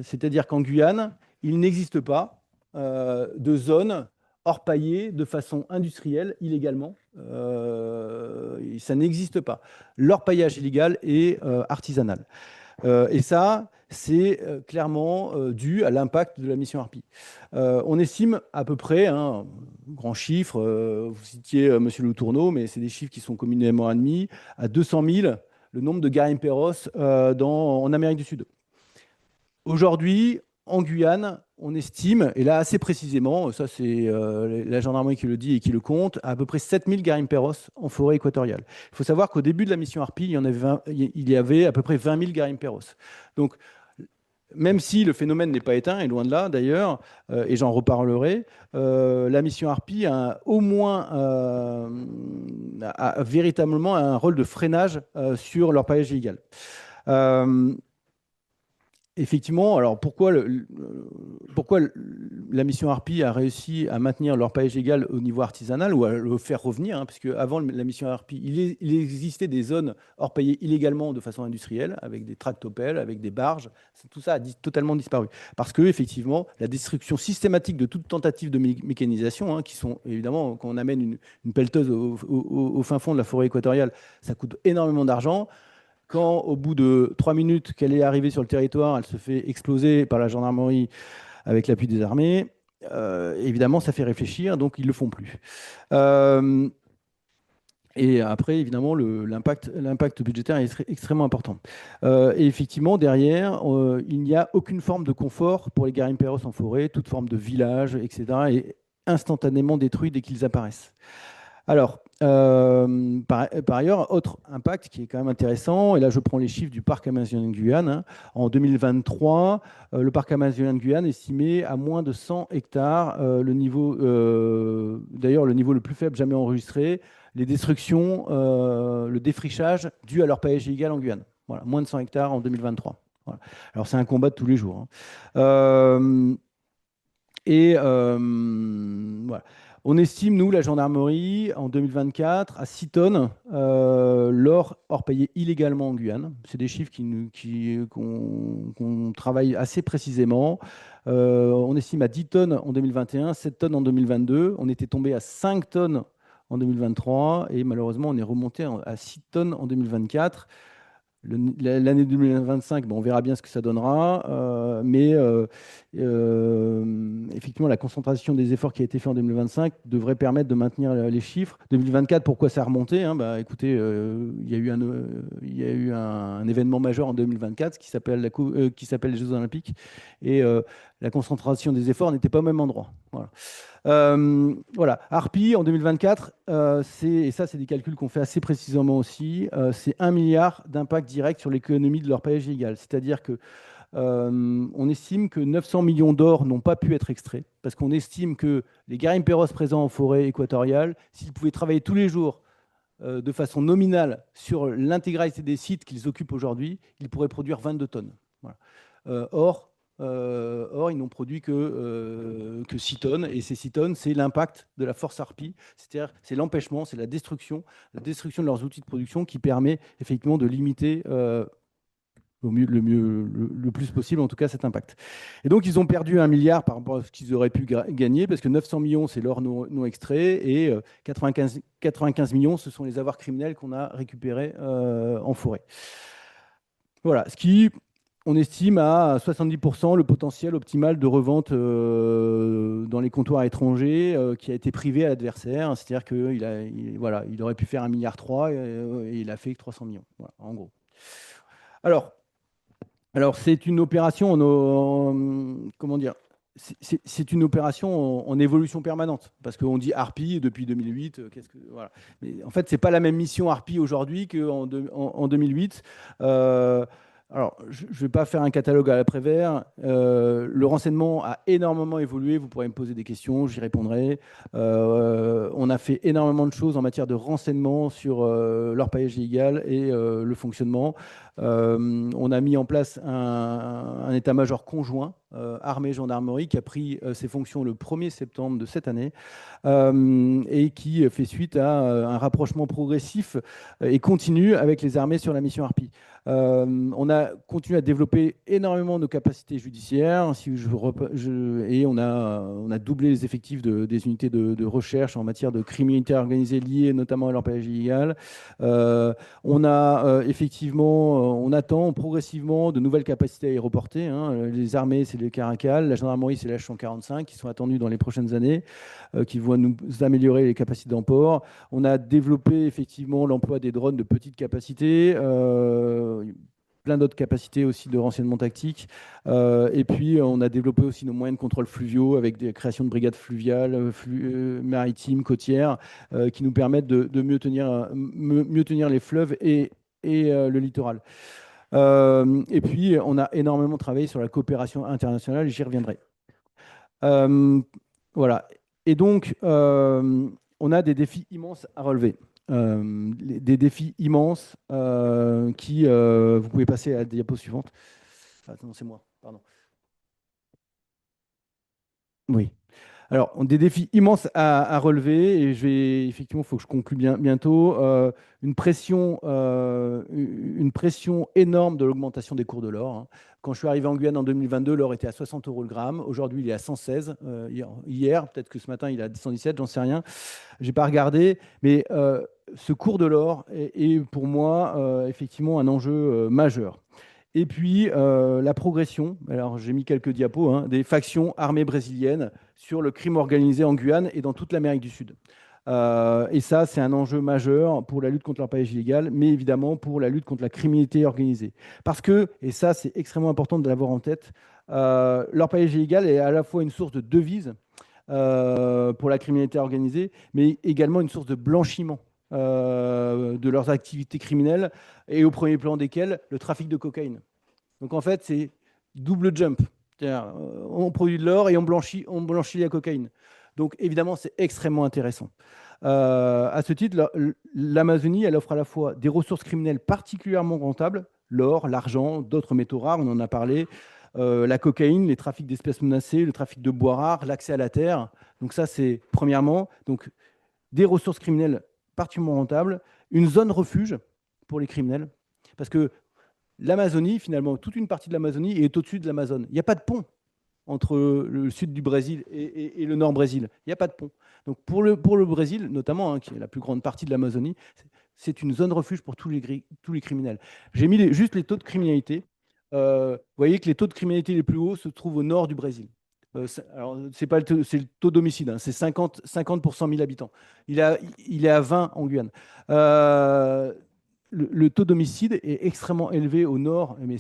C'est-à-dire qu'en Guyane, il n'existe pas de zone orpaillée de façon industrielle, illégalement. Ça n'existe pas. L'orpaillage illégal est artisanal. Et ça, c'est clairement dû à l'impact de la mission Harpie. On estime à peu près, grand chiffre, vous citiez M. Loutourneau, mais c'est des chiffres qui sont communément admis, à 200 000 le nombre de garimperos en Amérique du Sud. Aujourd'hui, en Guyane, on estime, et là assez précisément, ça c'est la gendarmerie qui le dit et qui le compte, à peu près 7000 garimperos en forêt équatoriale. Il faut savoir qu'au début de la mission Harpie, il y avait à peu près 20 000 garimperos. Donc, même si le phénomène n'est pas éteint, et loin de là d'ailleurs, et j'en reparlerai, la mission Harpie a au moins véritablement un rôle de freinage sur l'orpaillage illégal. Effectivement, alors pourquoi la mission Harpie a réussi à maintenir l'orpaillage illégal au niveau artisanal ou à le faire revenir, puisque avant la mission Harpie, il existait des zones orpaillées illégalement de façon industrielle, avec des tractopelles, avec des barges. Tout ça a totalement disparu. Parce que, effectivement, la destruction systématique de toute tentative de mécanisation, qui sont évidemment, quand on amène une pelleteuse au fin fond de la forêt équatoriale, ça coûte énormément d'argent. Quand, au bout de 3 minutes qu'elle est arrivée sur le territoire, elle se fait exploser par la gendarmerie avec l'appui des armées, évidemment, ça fait réfléchir, donc ils ne le font plus. Et après, évidemment, l'impact budgétaire est extrêmement important. Et effectivement, derrière, il n'y a aucune forme de confort pour les garimperos en forêt, toute forme de village, etc., est instantanément détruite dès qu'ils apparaissent. Alors, par ailleurs, autre impact qui est quand même intéressant, et là je prends les chiffres du parc amazonien de Guyane. En 2023, le parc amazonien de Guyane est estimé à moins de 100 hectares, d'ailleurs le niveau le plus faible jamais enregistré, les destructions, le défrichage dû à l'orpaillage illégal en Guyane. Voilà, moins de 100 hectares en 2023. Voilà. Alors c'est un combat de tous les jours. Voilà. On estime, nous, la gendarmerie, en 2024, à 6 tonnes l'or orpaillé illégalement en Guyane. C'est des chiffres qu'on travaille assez précisément. On estime à 10 tonnes en 2021, 7 tonnes en 2022. On était tombé à 5 tonnes en 2023 et malheureusement, on est remonté à 6 tonnes en 2024. L'année 2025, on verra bien ce que ça donnera, mais effectivement, la concentration des efforts qui a été fait en 2025 devrait permettre de maintenir les chiffres. 2024, pourquoi ça a remonté? Écoutez, il y a eu un événement majeur en 2024 qui s'appelle les Jeux Olympiques, et la concentration des efforts n'était pas au même endroit. Voilà. Harpie en 2024, et ça c'est des calculs qu'on fait assez précisément aussi, c'est 1 milliard d'impact direct sur l'économie de l'orpaillage illégal. C'est-à-dire que on estime que 900 millions d'or n'ont pas pu être extraits, parce qu'on estime que les garimperos présents en forêt équatoriale, s'ils pouvaient travailler tous les jours de façon nominale sur l'intégralité des sites qu'ils occupent aujourd'hui, ils pourraient produire 22 tonnes. Voilà. Or, ils n'ont produit que 6 tonnes, et ces 6 tonnes, c'est l'impact de la force Harpie, c'est-à-dire c'est l'empêchement, c'est la destruction de leurs outils de production qui permet effectivement de limiter le plus possible, en tout cas, cet impact. Et donc, ils ont perdu 1 milliard par rapport à ce qu'ils auraient pu gagner, parce que 900 millions, c'est l'or non extrait, et 95 millions, ce sont les avoirs criminels qu'on a récupérés en forêt. Voilà, ce qui... On estime à 70% le potentiel optimal de revente dans les comptoirs étrangers qui a été privé à l'adversaire. C'est-à-dire qu'il aurait pu faire 1,3 milliard et il a fait que 300 millions, voilà, en gros. Alors c'est une opération c'est une opération en évolution permanente, parce qu'on dit Harpie depuis 2008. Voilà. Mais en fait, c'est pas la même mission Harpie aujourd'hui qu'en 2008. Alors, je ne vais pas faire un catalogue à l'après-vert. Le renseignement a énormément évolué. Vous pourrez me poser des questions, j'y répondrai. On a fait énormément de choses en matière de renseignement sur l'orpaillage illégal et le fonctionnement. On a mis en place un état-major conjoint, armée-gendarmerie, qui a pris ses fonctions le 1er septembre de cette année et qui fait suite à un rapprochement progressif et continu avec les armées sur la mission Harpie. On a continué à développer énormément nos capacités judiciaires et on a doublé les effectifs des unités de recherche en matière de criminalité organisée liée notamment à l'orpaillage illégal. On attend progressivement de nouvelles capacités aéroportées. Hein. Les armées, c'est les Caracal, la gendarmerie, c'est la H-145 qui sont attendues dans les prochaines années, qui vont nous améliorer les capacités d'emport. On a développé effectivement l'emploi des drones de petite capacité, plein d'autres capacités aussi de renseignement tactique. Et puis, on a développé aussi nos moyens de contrôle fluviaux avec des créations de brigades fluviales, maritimes, côtières, qui nous permettent de mieux tenir les fleuves et le littoral. Et puis, on a énormément travaillé sur la coopération internationale, j'y reviendrai. Voilà. Et donc, on a des défis immenses à relever. Des défis immenses qui... vous pouvez passer à la diapo suivante. Attends, c'est moi, pardon. Oui. Alors, des défis immenses à relever, et effectivement, il faut que je conclue bientôt. Une pression énorme de l'augmentation des cours de l'or. Hein. Quand je suis arrivé en Guyane en 2022, l'or était à 60 € le gramme. Aujourd'hui, il est à 116. Hier, peut-être que ce matin, il est à 117, j'en sais rien. Je n'ai pas regardé, mais ce cours de l'or est pour moi effectivement un enjeu majeur. Et puis, la progression, alors j'ai mis quelques diapos, hein, des factions armées brésiliennes sur le crime organisé en Guyane et dans toute l'Amérique du Sud. Et ça, c'est un enjeu majeur pour la lutte contre l'orpaillage illégal, mais évidemment pour la lutte contre la criminalité organisée. Parce que, et ça, c'est extrêmement important de l'avoir en tête, l'orpaillage illégal est à la fois une source de devises pour la criminalité organisée, mais également une source de blanchiment de leurs activités criminelles, et au premier plan desquelles le trafic de cocaïne. Donc en fait, c'est double jump. On produit de l'or et on blanchit la cocaïne. Donc évidemment, c'est extrêmement intéressant. À ce titre, l'Amazonie, elle offre à la fois des ressources criminelles particulièrement rentables, l'or, l'argent, d'autres métaux rares, on en a parlé, la cocaïne, les trafics d'espèces menacées, le trafic de bois rares, l'accès à la terre. Donc ça, c'est premièrement donc, des ressources criminelles particulièrement rentables, une zone refuge pour les criminels, parce que l'Amazonie, finalement, toute une partie de l'Amazonie est au-dessus de l'Amazone. Il n'y a pas de pont entre le sud du Brésil et le nord Brésil. Il n'y a pas de pont. Donc pour le Brésil, notamment, hein, qui est la plus grande partie de l'Amazonie, c'est une zone refuge pour tous les criminels. J'ai mis juste les taux de criminalité. Vous voyez que les taux de criminalité les plus hauts se trouvent au nord du Brésil. Alors, c'est le taux d'homicide, hein, c'est 50 pour 100 000 habitants. Il est à 20 en Guyane. Le taux d'homicide est extrêmement élevé au nord. Mais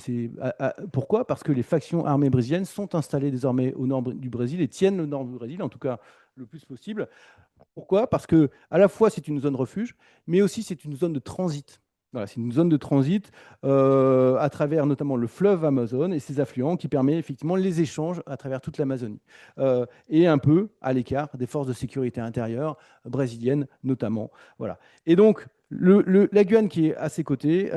pourquoi? Parce que les factions armées brésiliennes sont installées désormais au nord du Brésil et tiennent le nord du Brésil, en tout cas le plus possible. Pourquoi? Parce que à la fois c'est une zone refuge, mais aussi c'est une zone de transit. Voilà, c'est une zone de transit à travers notamment le fleuve Amazone et ses affluents qui permet effectivement les échanges à travers toute l'Amazonie et un peu à l'écart des forces de sécurité intérieure brésiliennes notamment. Voilà. Et donc la Guyane qui est à ses côtés,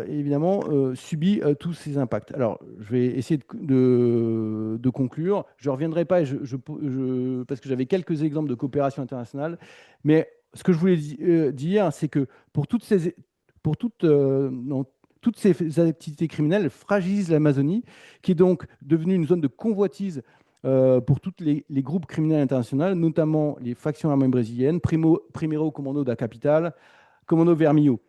évidemment, subit tous ces impacts. Alors, je vais essayer de conclure. Je ne reviendrai pas parce que j'avais quelques exemples de coopération internationale, mais ce que je voulais dire, c'est que toutes ces activités criminelles fragilisent l'Amazonie, qui est donc devenue une zone de convoitise pour tous les groupes criminels internationaux, notamment les factions armées brésiliennes, Primeiro Comando da Capital, Comando Vermelho.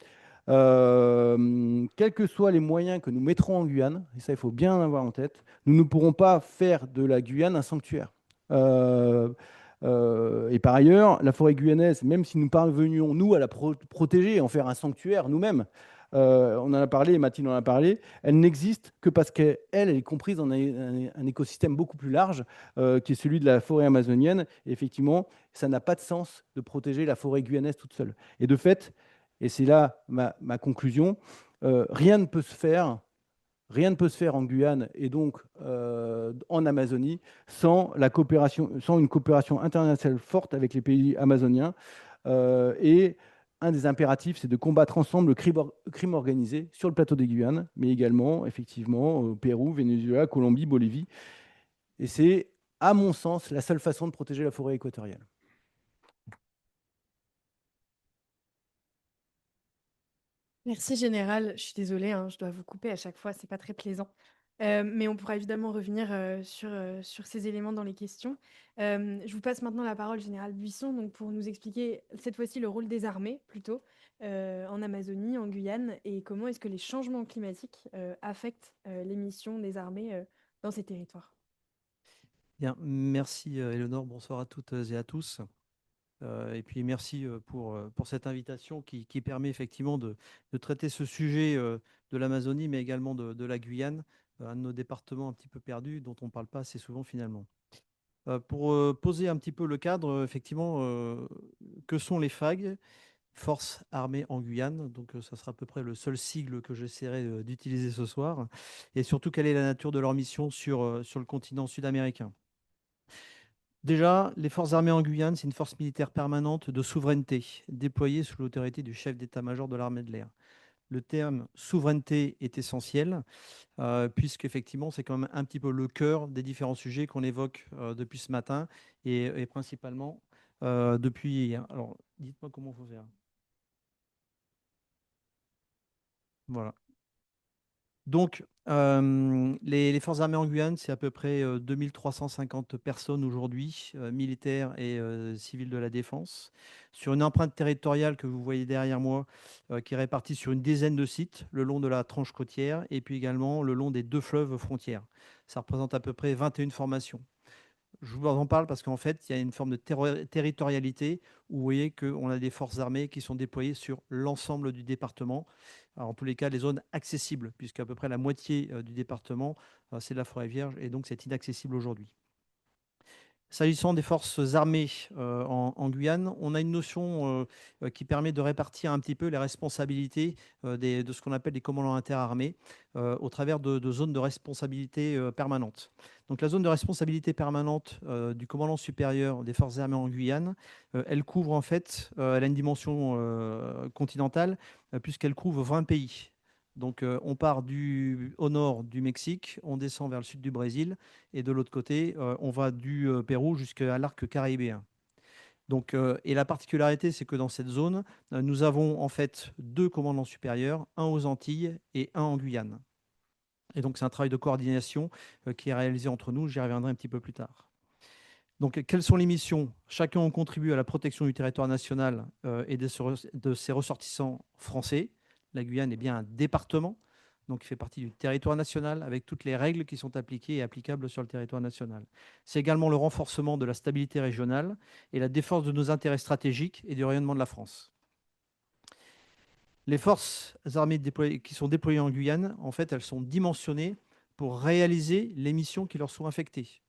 Quels que soient les moyens que nous mettrons en Guyane, et ça il faut bien en avoir en tête, nous ne pourrons pas faire de la Guyane un sanctuaire. Et par ailleurs, la forêt guyanaise, même si nous parvenions, nous, à la protéger et en faire un sanctuaire nous-mêmes, on en a parlé, Mathilde en a parlé, elle n'existe que parce qu'elle est comprise dans un écosystème beaucoup plus large, qui est celui de la forêt amazonienne. Et effectivement, ça n'a pas de sens de protéger la forêt guyanaise toute seule. Et de fait, et c'est là ma conclusion, rien ne peut se faire Rien ne peut se faire en Guyane et donc en Amazonie sans une coopération internationale forte avec les pays amazoniens. Et un des impératifs, c'est de combattre ensemble le crime organisé sur le plateau des Guyanes, mais également, effectivement, au Pérou, Venezuela, Colombie, Bolivie. Et c'est, à mon sens, la seule façon de protéger la forêt équatoriale. Merci Général, je suis désolée, hein, je dois vous couper à chaque fois, c'est pas très plaisant. Mais on pourra évidemment revenir sur ces éléments dans les questions. Je vous passe maintenant la parole, Général Buisson, donc pour nous expliquer cette fois-ci le rôle des armées plutôt en Amazonie, en Guyane, et comment est-ce que les changements climatiques affectent les missions des armées dans ces territoires. Bien, merci Éléonore, bonsoir à toutes et à tous. Et puis merci pour cette invitation qui permet effectivement de traiter ce sujet de l'Amazonie, mais également de la Guyane, un de nos départements un petit peu perdus dont on ne parle pas assez souvent finalement. Pour poser un petit peu le cadre, effectivement, que sont les FAG, Forces armées en Guyane? Donc ça sera à peu près le seul sigle que j'essaierai d'utiliser ce soir. Et surtout, quelle est la nature de leur mission sur le continent sud-américain? Déjà, les forces armées en Guyane, c'est une force militaire permanente de souveraineté, déployée sous l'autorité du chef d'état-major de l'armée de l'air. Le terme souveraineté est essentiel, puisqu'effectivement, c'est quand même un petit peu le cœur des différents sujets qu'on évoque depuis ce matin et principalement depuis hier. Alors, dites-moi comment il faut faire. Voilà. Donc, les forces armées en Guyane, c'est à peu près 2350 personnes aujourd'hui, militaires et civils de la défense, sur une empreinte territoriale que vous voyez derrière moi, qui est répartie sur une dizaine de sites le long de la tranche côtière et puis également le long des deux fleuves frontières. Ça représente à peu près 21 formations. Je vous en parle parce qu'en fait, il y a une forme de territorialité où vous voyez qu'on a des forces armées qui sont déployées sur l'ensemble du département. Alors, en tous les cas, les zones accessibles, puisqu'à peu près la moitié du département, c'est de la forêt vierge et donc c'est inaccessible aujourd'hui. S'agissant des forces armées en Guyane, on a une notion qui permet de répartir un petit peu les responsabilités de ce qu'on appelle les commandants interarmés au travers de zones de responsabilité permanente. Donc la zone de responsabilité permanente du commandant supérieur des forces armées en Guyane, elle couvre en fait, elle a une dimension continentale puisqu'elle couvre 20 pays. Donc on part au nord du Mexique, on descend vers le sud du Brésil, et de l'autre côté, on va du Pérou jusqu'à l'arc caribéen. Donc, et la particularité, c'est que dans cette zone, nous avons en fait deux commandants supérieurs, un aux Antilles et un en Guyane. Et donc, c'est un travail de coordination qui est réalisé entre nous. J'y reviendrai un petit peu plus tard. Donc, quelles sont les missions? Chacun on contribue à la protection du territoire national et de ses ressortissants français. La Guyane est bien un département, donc il fait partie du territoire national avec toutes les règles qui sont appliquées et applicables sur le territoire national. C'est également le renforcement de la stabilité régionale et la défense de nos intérêts stratégiques et du rayonnement de la France. Les forces armées qui sont déployées en Guyane, en fait, elles sont dimensionnées pour réaliser les missions qui leur sont affectées.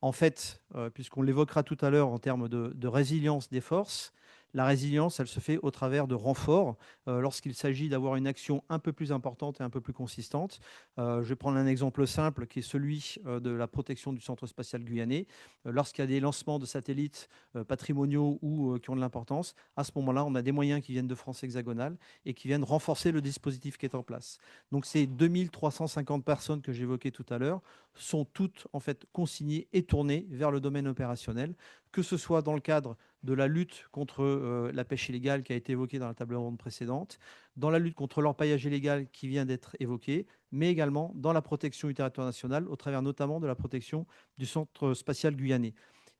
En fait, puisqu'on l'évoquera tout à l'heure en termes de résilience des forces, la résilience, elle se fait au travers de renforts lorsqu'il s'agit d'avoir une action un peu plus importante et un peu plus consistante. Je vais prendre un exemple simple qui est celui de la protection du centre spatial guyanais. Lorsqu'il y a des lancements de satellites patrimoniaux ou qui ont de l'importance, à ce moment-là, on a des moyens qui viennent de France hexagonale et qui viennent renforcer le dispositif qui est en place. Donc ces 2350 personnes que j'évoquais tout à l'heure sont toutes en fait consignées et tournées vers le domaine opérationnel, que ce soit dans le cadre de la lutte contre la pêche illégale qui a été évoquée dans la table ronde précédente, dans la lutte contre l'orpaillage illégal qui vient d'être évoqué, mais également dans la protection du territoire national, au travers notamment de la protection du centre spatial guyanais.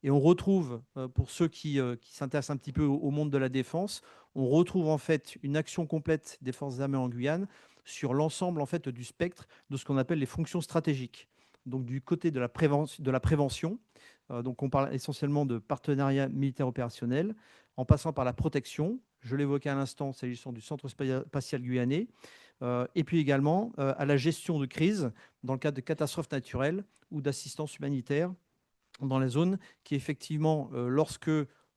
Et on retrouve, pour ceux qui s'intéressent un petit peu au monde de la défense, on retrouve en fait une action complète des forces armées en Guyane sur l'ensemble en fait du spectre de ce qu'on appelle les fonctions stratégiques. Donc du côté de la prévention, donc on parle essentiellement de partenariat militaire opérationnel, en passant par la protection, je l'évoquais à l'instant, s'agissant du centre spatial guyanais, et puis également à la gestion de crise dans le cadre de catastrophes naturelles ou d'assistance humanitaire dans la zone, qui effectivement, lorsque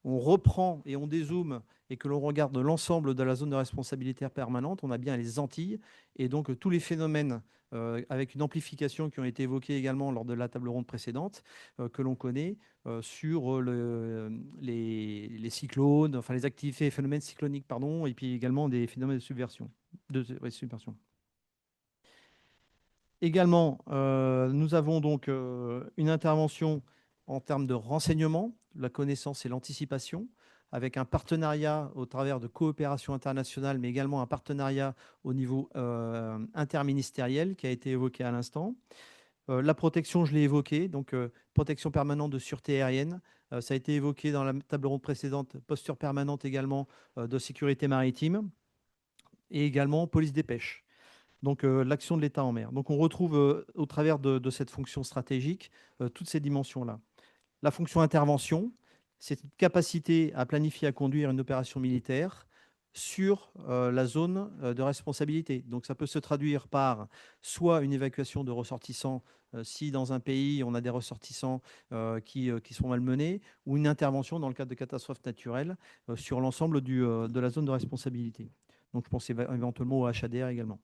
on reprend et on dézoome et que l'on regarde l'ensemble de la zone de responsabilité permanente, on a bien les Antilles et donc tous les phénomènes avec une amplification qui ont été évoquées également lors de la table ronde précédente, que l'on connaît sur les cyclones, enfin les activités et phénomènes cycloniques, pardon, et puis également des phénomènes de subversion. Subversion. Également, nous avons donc une intervention en termes de renseignement, la connaissance et l'anticipation, avec un partenariat au travers de coopération internationale, mais également un partenariat au niveau interministériel qui a été évoqué à l'instant. La protection, je l'ai évoqué, donc protection permanente de sûreté aérienne. Ça a été évoqué dans la table ronde précédente, posture permanente également de sécurité maritime et également police des pêches. Donc l'action de l'État en mer. Donc on retrouve au travers de cette fonction stratégique toutes ces dimensions-là. La fonction intervention, c'est une capacité à planifier, à conduire une opération militaire sur la zone de responsabilité. Donc ça peut se traduire par soit une évacuation de ressortissants si dans un pays on a des ressortissants qui sont malmenés, ou une intervention dans le cadre de catastrophes naturelles sur l'ensemble de la zone de responsabilité. Donc je pense éventuellement au HADR également.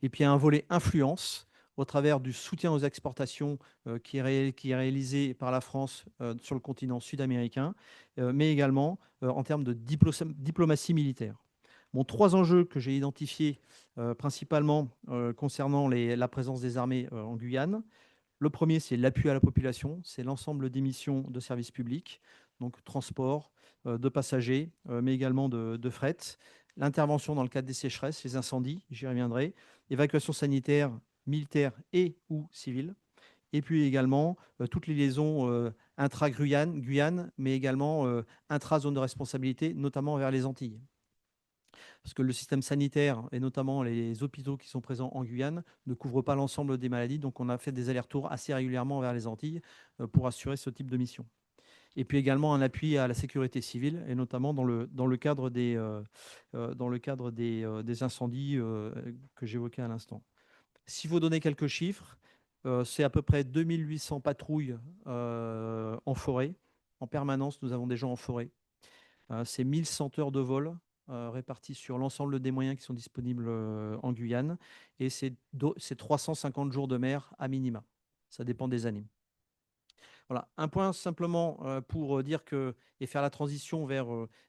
Et puis, il y a un volet influence au travers du soutien aux exportations qui est réalisé par la France sur le continent sud-américain, mais également en termes de diplomatie militaire. Bon, 3 enjeux que j'ai identifiés principalement concernant la présence des armées en Guyane. Le premier, c'est l'appui à la population, c'est l'ensemble des missions de service public, donc transport de passagers, mais également de fret. L'intervention dans le cadre des sécheresses, les incendies, j'y reviendrai. Évacuation sanitaire, militaire et ou civile. Et puis également toutes les liaisons intra-Guyane, mais également intra-zone de responsabilité, notamment vers les Antilles. Parce que le système sanitaire, et notamment les hôpitaux qui sont présents en Guyane, ne couvrent pas l'ensemble des maladies. Donc on a fait des allers-retours assez régulièrement vers les Antilles pour assurer ce type de mission. Et puis également un appui à la sécurité civile, et notamment dans le cadre des incendies que j'évoquais à l'instant. Si vous donnez quelques chiffres, c'est à peu près 2800 patrouilles en forêt. En permanence, nous avons des gens en forêt. C'est 1100 heures de vol réparties sur l'ensemble des moyens qui sont disponibles en Guyane. Et c'est 350 jours de mer à minima. Ça dépend des années. Voilà, un point simplement pour dire que, et faire la transition vers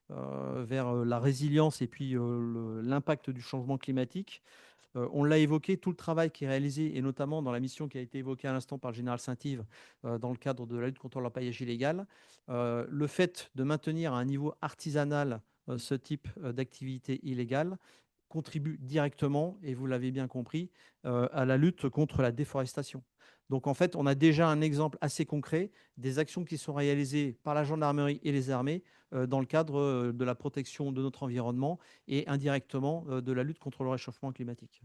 la résilience et puis l'impact du changement climatique. On l'a évoqué, tout le travail qui est réalisé, et notamment dans la mission qui a été évoquée à l'instant par le général Saint-Yves dans le cadre de la lutte contre l'orpaillage illégal, le fait de maintenir à un niveau artisanal ce type d'activité illégale contribue directement, et vous l'avez bien compris, à la lutte contre la déforestation. Donc en fait, on a déjà un exemple assez concret des actions qui sont réalisées par la gendarmerie et les armées dans le cadre de la protection de notre environnement et indirectement de la lutte contre le réchauffement climatique.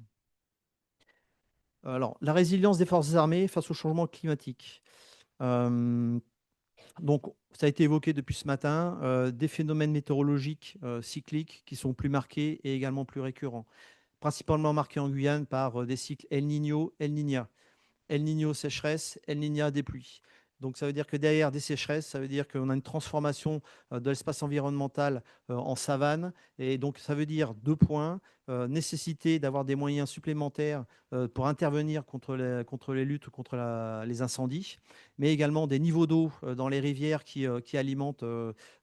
Alors, la résilience des forces armées face au changement climatique. Donc, ça a été évoqué depuis ce matin, des phénomènes météorologiques cycliques qui sont plus marqués et également plus récurrents, principalement marqués en Guyane par des cycles El Niño, El Niña. El Niño sécheresse, El Niña des pluies. Donc ça veut dire que derrière des sécheresses, ça veut dire qu'on a une transformation de l'espace environnemental en savane. Et donc ça veut dire 2 points, nécessité d'avoir des moyens supplémentaires pour intervenir contre les luttes, contre les incendies, mais également des niveaux d'eau dans les rivières qui alimentent,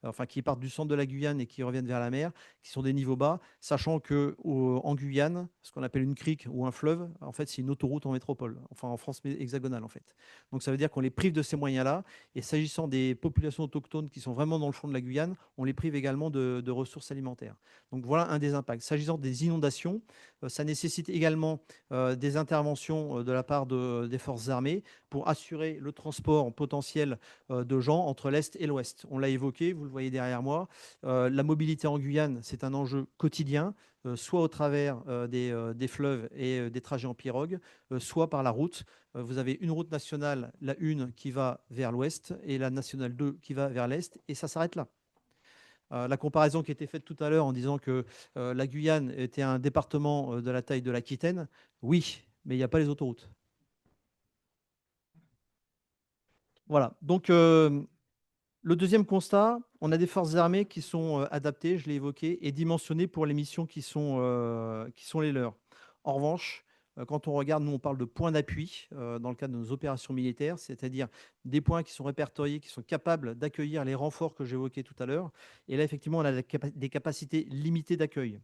enfin qui partent du centre de la Guyane et qui reviennent vers la mer, qui sont des niveaux bas, sachant qu'en Guyane, ce qu'on appelle une crique ou un fleuve, en fait c'est une autoroute en métropole, enfin en France hexagonale en fait. Donc ça veut dire qu'on les prive de ces moyens-là, et s'agissant des populations autochtones qui sont vraiment dans le fond de la Guyane, on les prive également de ressources alimentaires. Donc voilà un des impacts. S'agissant des inondations, ça nécessite également des interventions de la part des forces armées pour assurer le transport potentiel de gens entre l'Est et l'Ouest. On l'a évoqué, vous le voyez derrière moi. La mobilité en Guyane, c'est un enjeu quotidien, soit au travers des fleuves et des trajets en pirogue, soit par la route. Vous avez une route nationale, la 1 qui va vers l'Ouest et la nationale 2 qui va vers l'Est, et ça s'arrête là. La comparaison qui a été faite tout à l'heure en disant que la Guyane était un département de la taille de l'Aquitaine, oui, mais il n'y a pas les autoroutes. Voilà, donc le deuxième constat, on a des forces armées qui sont adaptées, je l'ai évoqué, et dimensionnées pour les missions qui sont les leurs. En revanche, quand on regarde, nous, on parle de points d'appui dans le cadre de nos opérations militaires, c'est-à-dire des points qui sont répertoriés, qui sont capables d'accueillir les renforts que j'évoquais tout à l'heure. Et là, effectivement, on a des capacités limitées d'accueil.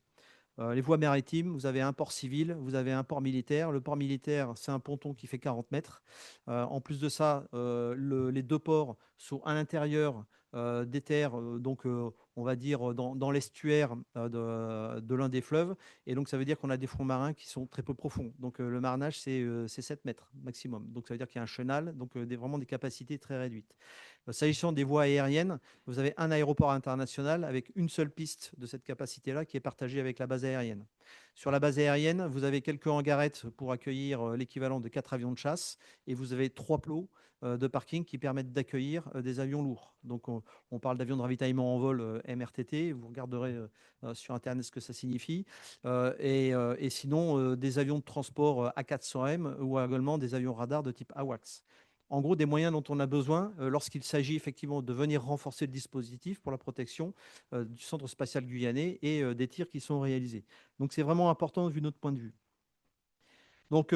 Les voies maritimes, vous avez un port civil, vous avez un port militaire. Le port militaire, c'est un ponton qui fait 40 mètres. En plus de ça, les deux ports sont à l'intérieur des terres, donc on va dire dans l'estuaire de l'un des fleuves. Et donc ça veut dire qu'on a des fonds marins qui sont très peu profonds. Donc le marinage, c'est 7 mètres maximum. Donc ça veut dire qu'il y a un chenal, donc vraiment des capacités très réduites. S'agissant des voies aériennes, vous avez un aéroport international avec une seule piste de cette capacité-là qui est partagée avec la base aérienne. Sur la base aérienne, vous avez quelques hangarettes pour accueillir l'équivalent de 4 avions de chasse et vous avez 3 plots de parking qui permettent d'accueillir des avions lourds. Donc on parle d'avions de ravitaillement en vol MRTT, vous regarderez sur Internet ce que ça signifie, et sinon des avions de transport A400M ou également des avions radars de type AWACS. En gros, des moyens dont on a besoin lorsqu'il s'agit effectivement de venir renforcer le dispositif pour la protection du centre spatial guyanais et des tirs qui sont réalisés. Donc c'est vraiment important vu notre point de vue. Donc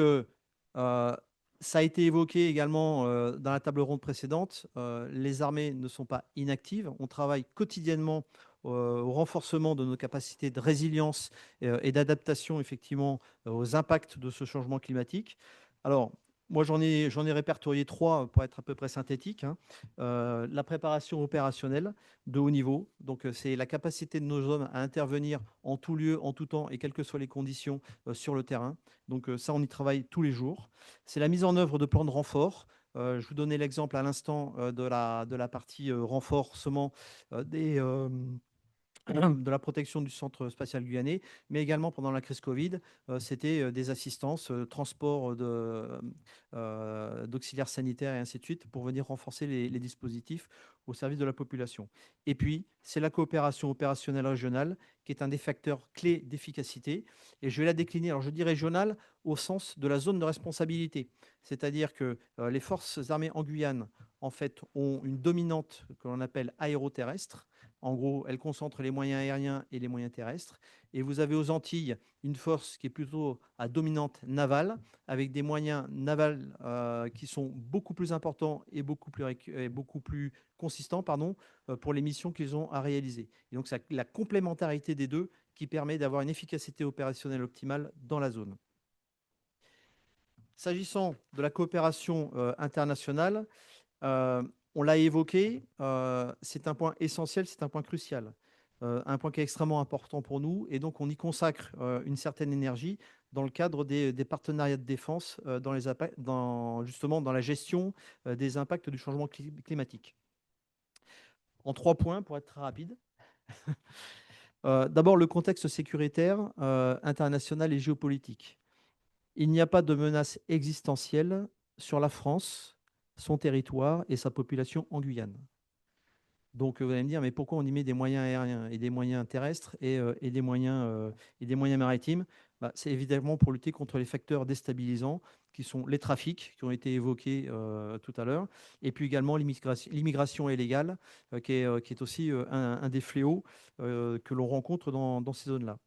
ça a été évoqué également dans la table ronde précédente. Les armées ne sont pas inactives. On travaille quotidiennement au renforcement de nos capacités de résilience et d'adaptation effectivement aux impacts de ce changement climatique. Alors, moi, j'en ai répertorié 3 pour être à peu près synthétique, hein. La préparation opérationnelle de haut niveau. Donc, c'est la capacité de nos hommes à intervenir en tout lieu, en tout temps et quelles que soient les conditions sur le terrain. Donc, ça, on y travaille tous les jours. C'est la mise en œuvre de plans de renfort. Je vous donnais l'exemple à l'instant de la partie renforcement de la protection du centre spatial guyanais, mais également pendant la crise Covid, c'était des assistances, transport d'auxiliaires sanitaires et ainsi de suite pour venir renforcer les dispositifs au service de la population. Et puis, c'est la coopération opérationnelle régionale qui est un des facteurs clés d'efficacité. Et je vais la décliner, alors je dis régionale au sens de la zone de responsabilité. C'est-à-dire que les forces armées en Guyane, en fait, ont une dominante que l'on appelle aéroterrestre. En gros, elle concentre les moyens aériens et les moyens terrestres. Et vous avez aux Antilles une force qui est plutôt à dominante navale, avec des moyens navals qui sont beaucoup plus importants et beaucoup plus consistants pour les missions qu'ils ont à réaliser. Et donc, c'est la complémentarité des deux qui permet d'avoir une efficacité opérationnelle optimale dans la zone. S'agissant de la coopération internationale, on l'a évoqué, c'est un point essentiel, c'est un point crucial, un point qui est extrêmement important pour nous, et donc on y consacre une certaine énergie dans le cadre des partenariats de défense justement dans la gestion des impacts du changement climatique. En 3 points, pour être très rapide. D'abord, le contexte sécuritaire international et géopolitique. Il n'y a pas de menace existentielle sur la France, son territoire et sa population en Guyane. Donc vous allez me dire, mais pourquoi on y met des moyens aériens et des moyens terrestres et des moyens maritimes? C'est évidemment pour lutter contre les facteurs déstabilisants qui sont les trafics, qui ont été évoqués tout à l'heure, et puis également l'immigration illégale, qui est aussi un des fléaux que l'on rencontre dans ces zones-là.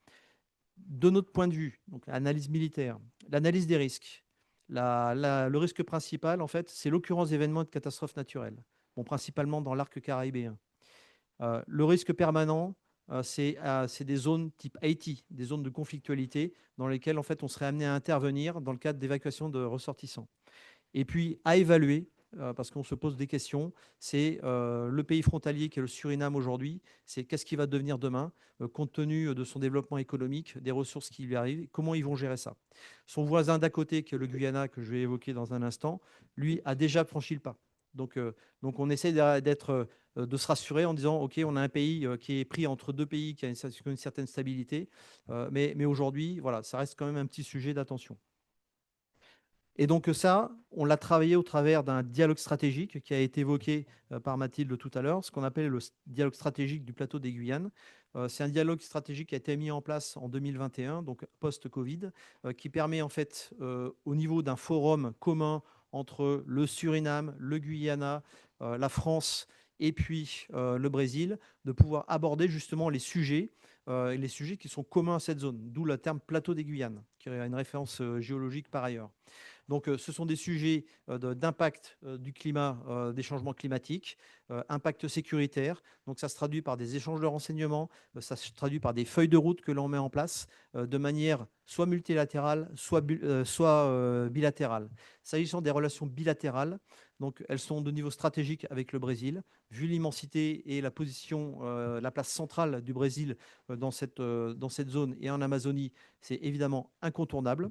De notre point de vue, donc l'analyse militaire, l'analyse des risques, le risque principal, en fait, c'est l'occurrence d'événements et de catastrophes naturelles, principalement dans l'arc caribéen. Le risque permanent, c'est des zones type Haïti, des zones de conflictualité dans lesquelles, en fait, on serait amené à intervenir dans le cadre d'évacuation de ressortissants. Et puis, à évaluer, parce qu'on se pose des questions, c'est le pays frontalier qui est le Suriname aujourd'hui, c'est qu'est-ce qui va devenir demain, compte tenu de son développement économique, des ressources qui lui arrivent, comment ils vont gérer ça. Son voisin d'à côté, qui est le Guyana, que je vais évoquer dans un instant, lui a déjà franchi le pas. Donc on essaie de se rassurer en disant, OK, on a un pays qui est pris entre 2 pays qui a une certaine stabilité, mais aujourd'hui, voilà, ça reste quand même un petit sujet d'attention. Et donc ça, on l'a travaillé au travers d'un dialogue stratégique qui a été évoqué par Mathilde tout à l'heure, ce qu'on appelle le dialogue stratégique du plateau des Guyanes. C'est un dialogue stratégique qui a été mis en place en 2021, donc post-Covid, qui permet en fait au niveau d'un forum commun entre le Suriname, le Guyana, la France et puis le Brésil, de pouvoir aborder justement les sujets qui sont communs à cette zone, d'où le terme plateau des Guyanes, qui a une référence géologique par ailleurs. Donc, ce sont des sujets d'impact du climat, des changements climatiques, impact sécuritaire. Donc, ça se traduit par des échanges de renseignements, ça se traduit par des feuilles de route que l'on met en place de manière soit multilatérale, soit bilatérale. S'agissant des relations bilatérales, donc, elles sont de niveau stratégique avec le Brésil. Vu l'immensité et la position, la place centrale du Brésil dans cette zone et en Amazonie, c'est évidemment incontournable.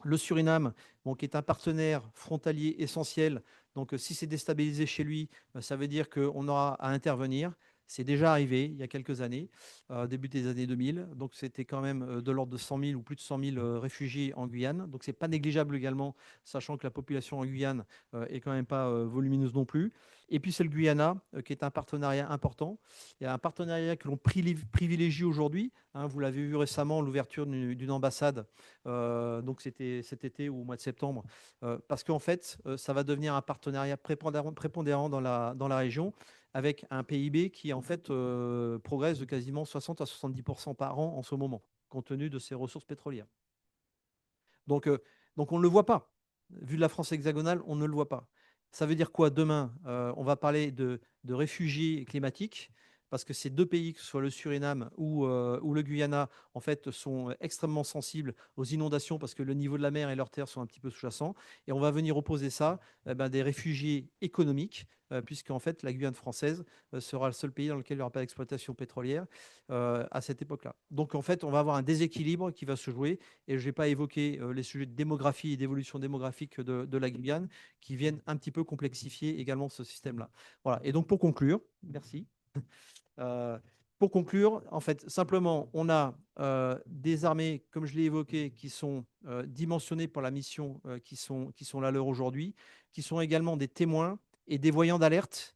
Le Suriname, bon, qui est un partenaire frontalier essentiel. Donc, si c'est déstabilisé chez lui, ça veut dire qu'on aura à intervenir. C'est déjà arrivé il y a quelques années, début des années 2000. Donc, c'était quand même de l'ordre de 100 000 ou plus de 100 000 réfugiés en Guyane. Donc, ce n'est pas négligeable également, sachant que la population en Guyane est quand même pas volumineuse non plus. Et puis, c'est le Guyana, qui est un partenariat important. Il y a un partenariat que l'on privilégie aujourd'hui. Hein, vous l'avez vu récemment, l'ouverture d'une ambassade. Donc, c'était cet été ou au mois de septembre. Parce qu'en fait, ça va devenir un partenariat prépondérant dans la région, avec un PIB qui, en fait, progresse de quasiment 60 à 70% par an en ce moment, compte tenu de ses ressources pétrolières. Donc, on ne le voit pas. Vu de la France hexagonale, on ne le voit pas. Ça veut dire quoi demain? On va parler de réfugiés climatiques, parce que ces deux pays, que ce soit le Suriname ou le Guyana, en fait, sont extrêmement sensibles aux inondations parce que le niveau de la mer et leurs terres sont un petit peu sous-jacents. Et on va venir opposer ça des réfugiés économiques, puisqu'en fait, la Guyane française sera le seul pays dans lequel il n'y aura pas d'exploitation pétrolière à cette époque-là. Donc, en fait, on va avoir un déséquilibre qui va se jouer. Et je n'ai pas évoqué les sujets de démographie et d'évolution démographique de la Guyane qui viennent un petit peu complexifier également ce système-là. Voilà. Et donc, pour conclure, merci. Pour conclure, en fait, simplement, on a des armées, comme je l'ai évoqué, qui sont dimensionnées pour la mission qui sont la leur aujourd'hui, qui sont également des témoins et des voyants d'alerte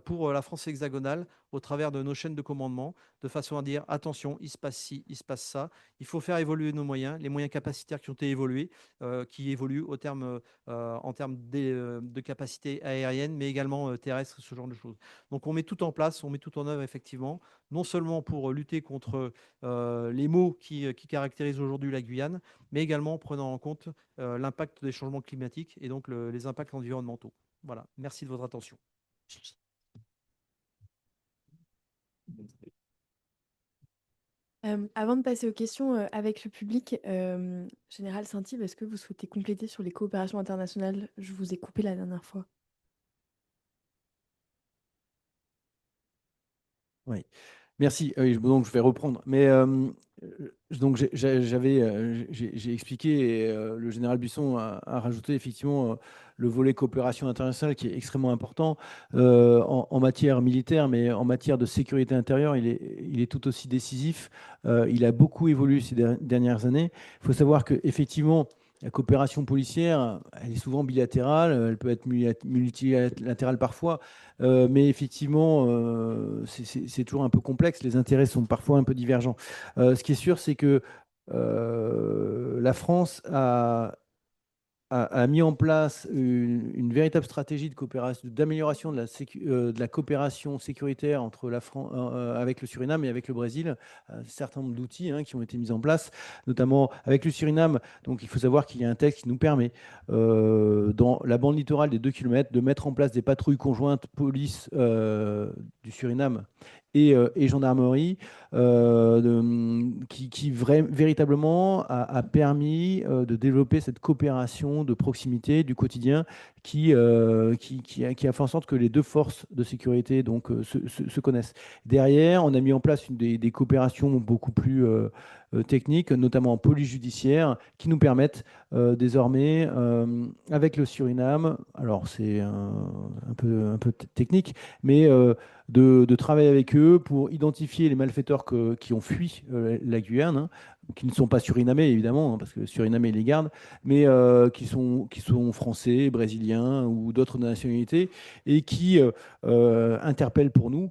pour la France hexagonale au travers de nos chaînes de commandement, de façon à dire attention, il se passe ci, il se passe ça. Il faut faire évoluer nos moyens, les moyens capacitaires qui ont été évolués, qui évoluent en termes de capacité aérienne, mais également terrestre, ce genre de choses. Donc on met tout en place, on met tout en œuvre effectivement, non seulement pour lutter contre les maux qui caractérisent aujourd'hui la Guyane, mais également en prenant en compte l'impact des changements climatiques et donc les impacts environnementaux. Voilà, merci de votre attention. Avant de passer aux questions avec le public, Général Saint-Yves, est-ce que vous souhaitez compléter sur les coopérations internationales? Je vous ai coupé la dernière fois. Oui, merci. Oui, donc je vais reprendre. Mais donc j'ai expliqué et le général Buisson a rajouté effectivement le volet coopération internationale qui est extrêmement important en matière militaire, mais en matière de sécurité intérieure, il est tout aussi décisif. Il a beaucoup évolué ces dernières années. Il faut savoir que effectivement, la coopération policière, elle est souvent bilatérale, elle peut être multilatérale parfois, mais effectivement, c'est toujours un peu complexe. Les intérêts sont parfois un peu divergents. Ce qui est sûr, c'est que la France a mis en place une véritable stratégie de coopération, d'amélioration de la coopération sécuritaire entre avec le Suriname et avec le Brésil. Un certain nombre d'outils qui ont été mis en place, notamment avec le Suriname. Donc, il faut savoir qu'il y a un texte qui nous permet, dans la bande littorale des 2 km, de mettre en place des patrouilles conjointes police du Suriname et gendarmerie, qui véritablement a permis de développer cette coopération de proximité du quotidien qui a fait en sorte que les deux forces de sécurité donc, se connaissent. Derrière, on a mis en place des coopérations beaucoup plus techniques, notamment en police judiciaire, qui nous permettent désormais, avec le Suriname, alors c'est un peu technique, mais de travailler avec eux pour identifier les malfaiteurs qui ont fui la Guyane, qui ne sont pas surinamais évidemment, parce que surinamais les gardent, mais qui sont français, brésiliens ou d'autres nationalités et qui interpellent pour nous,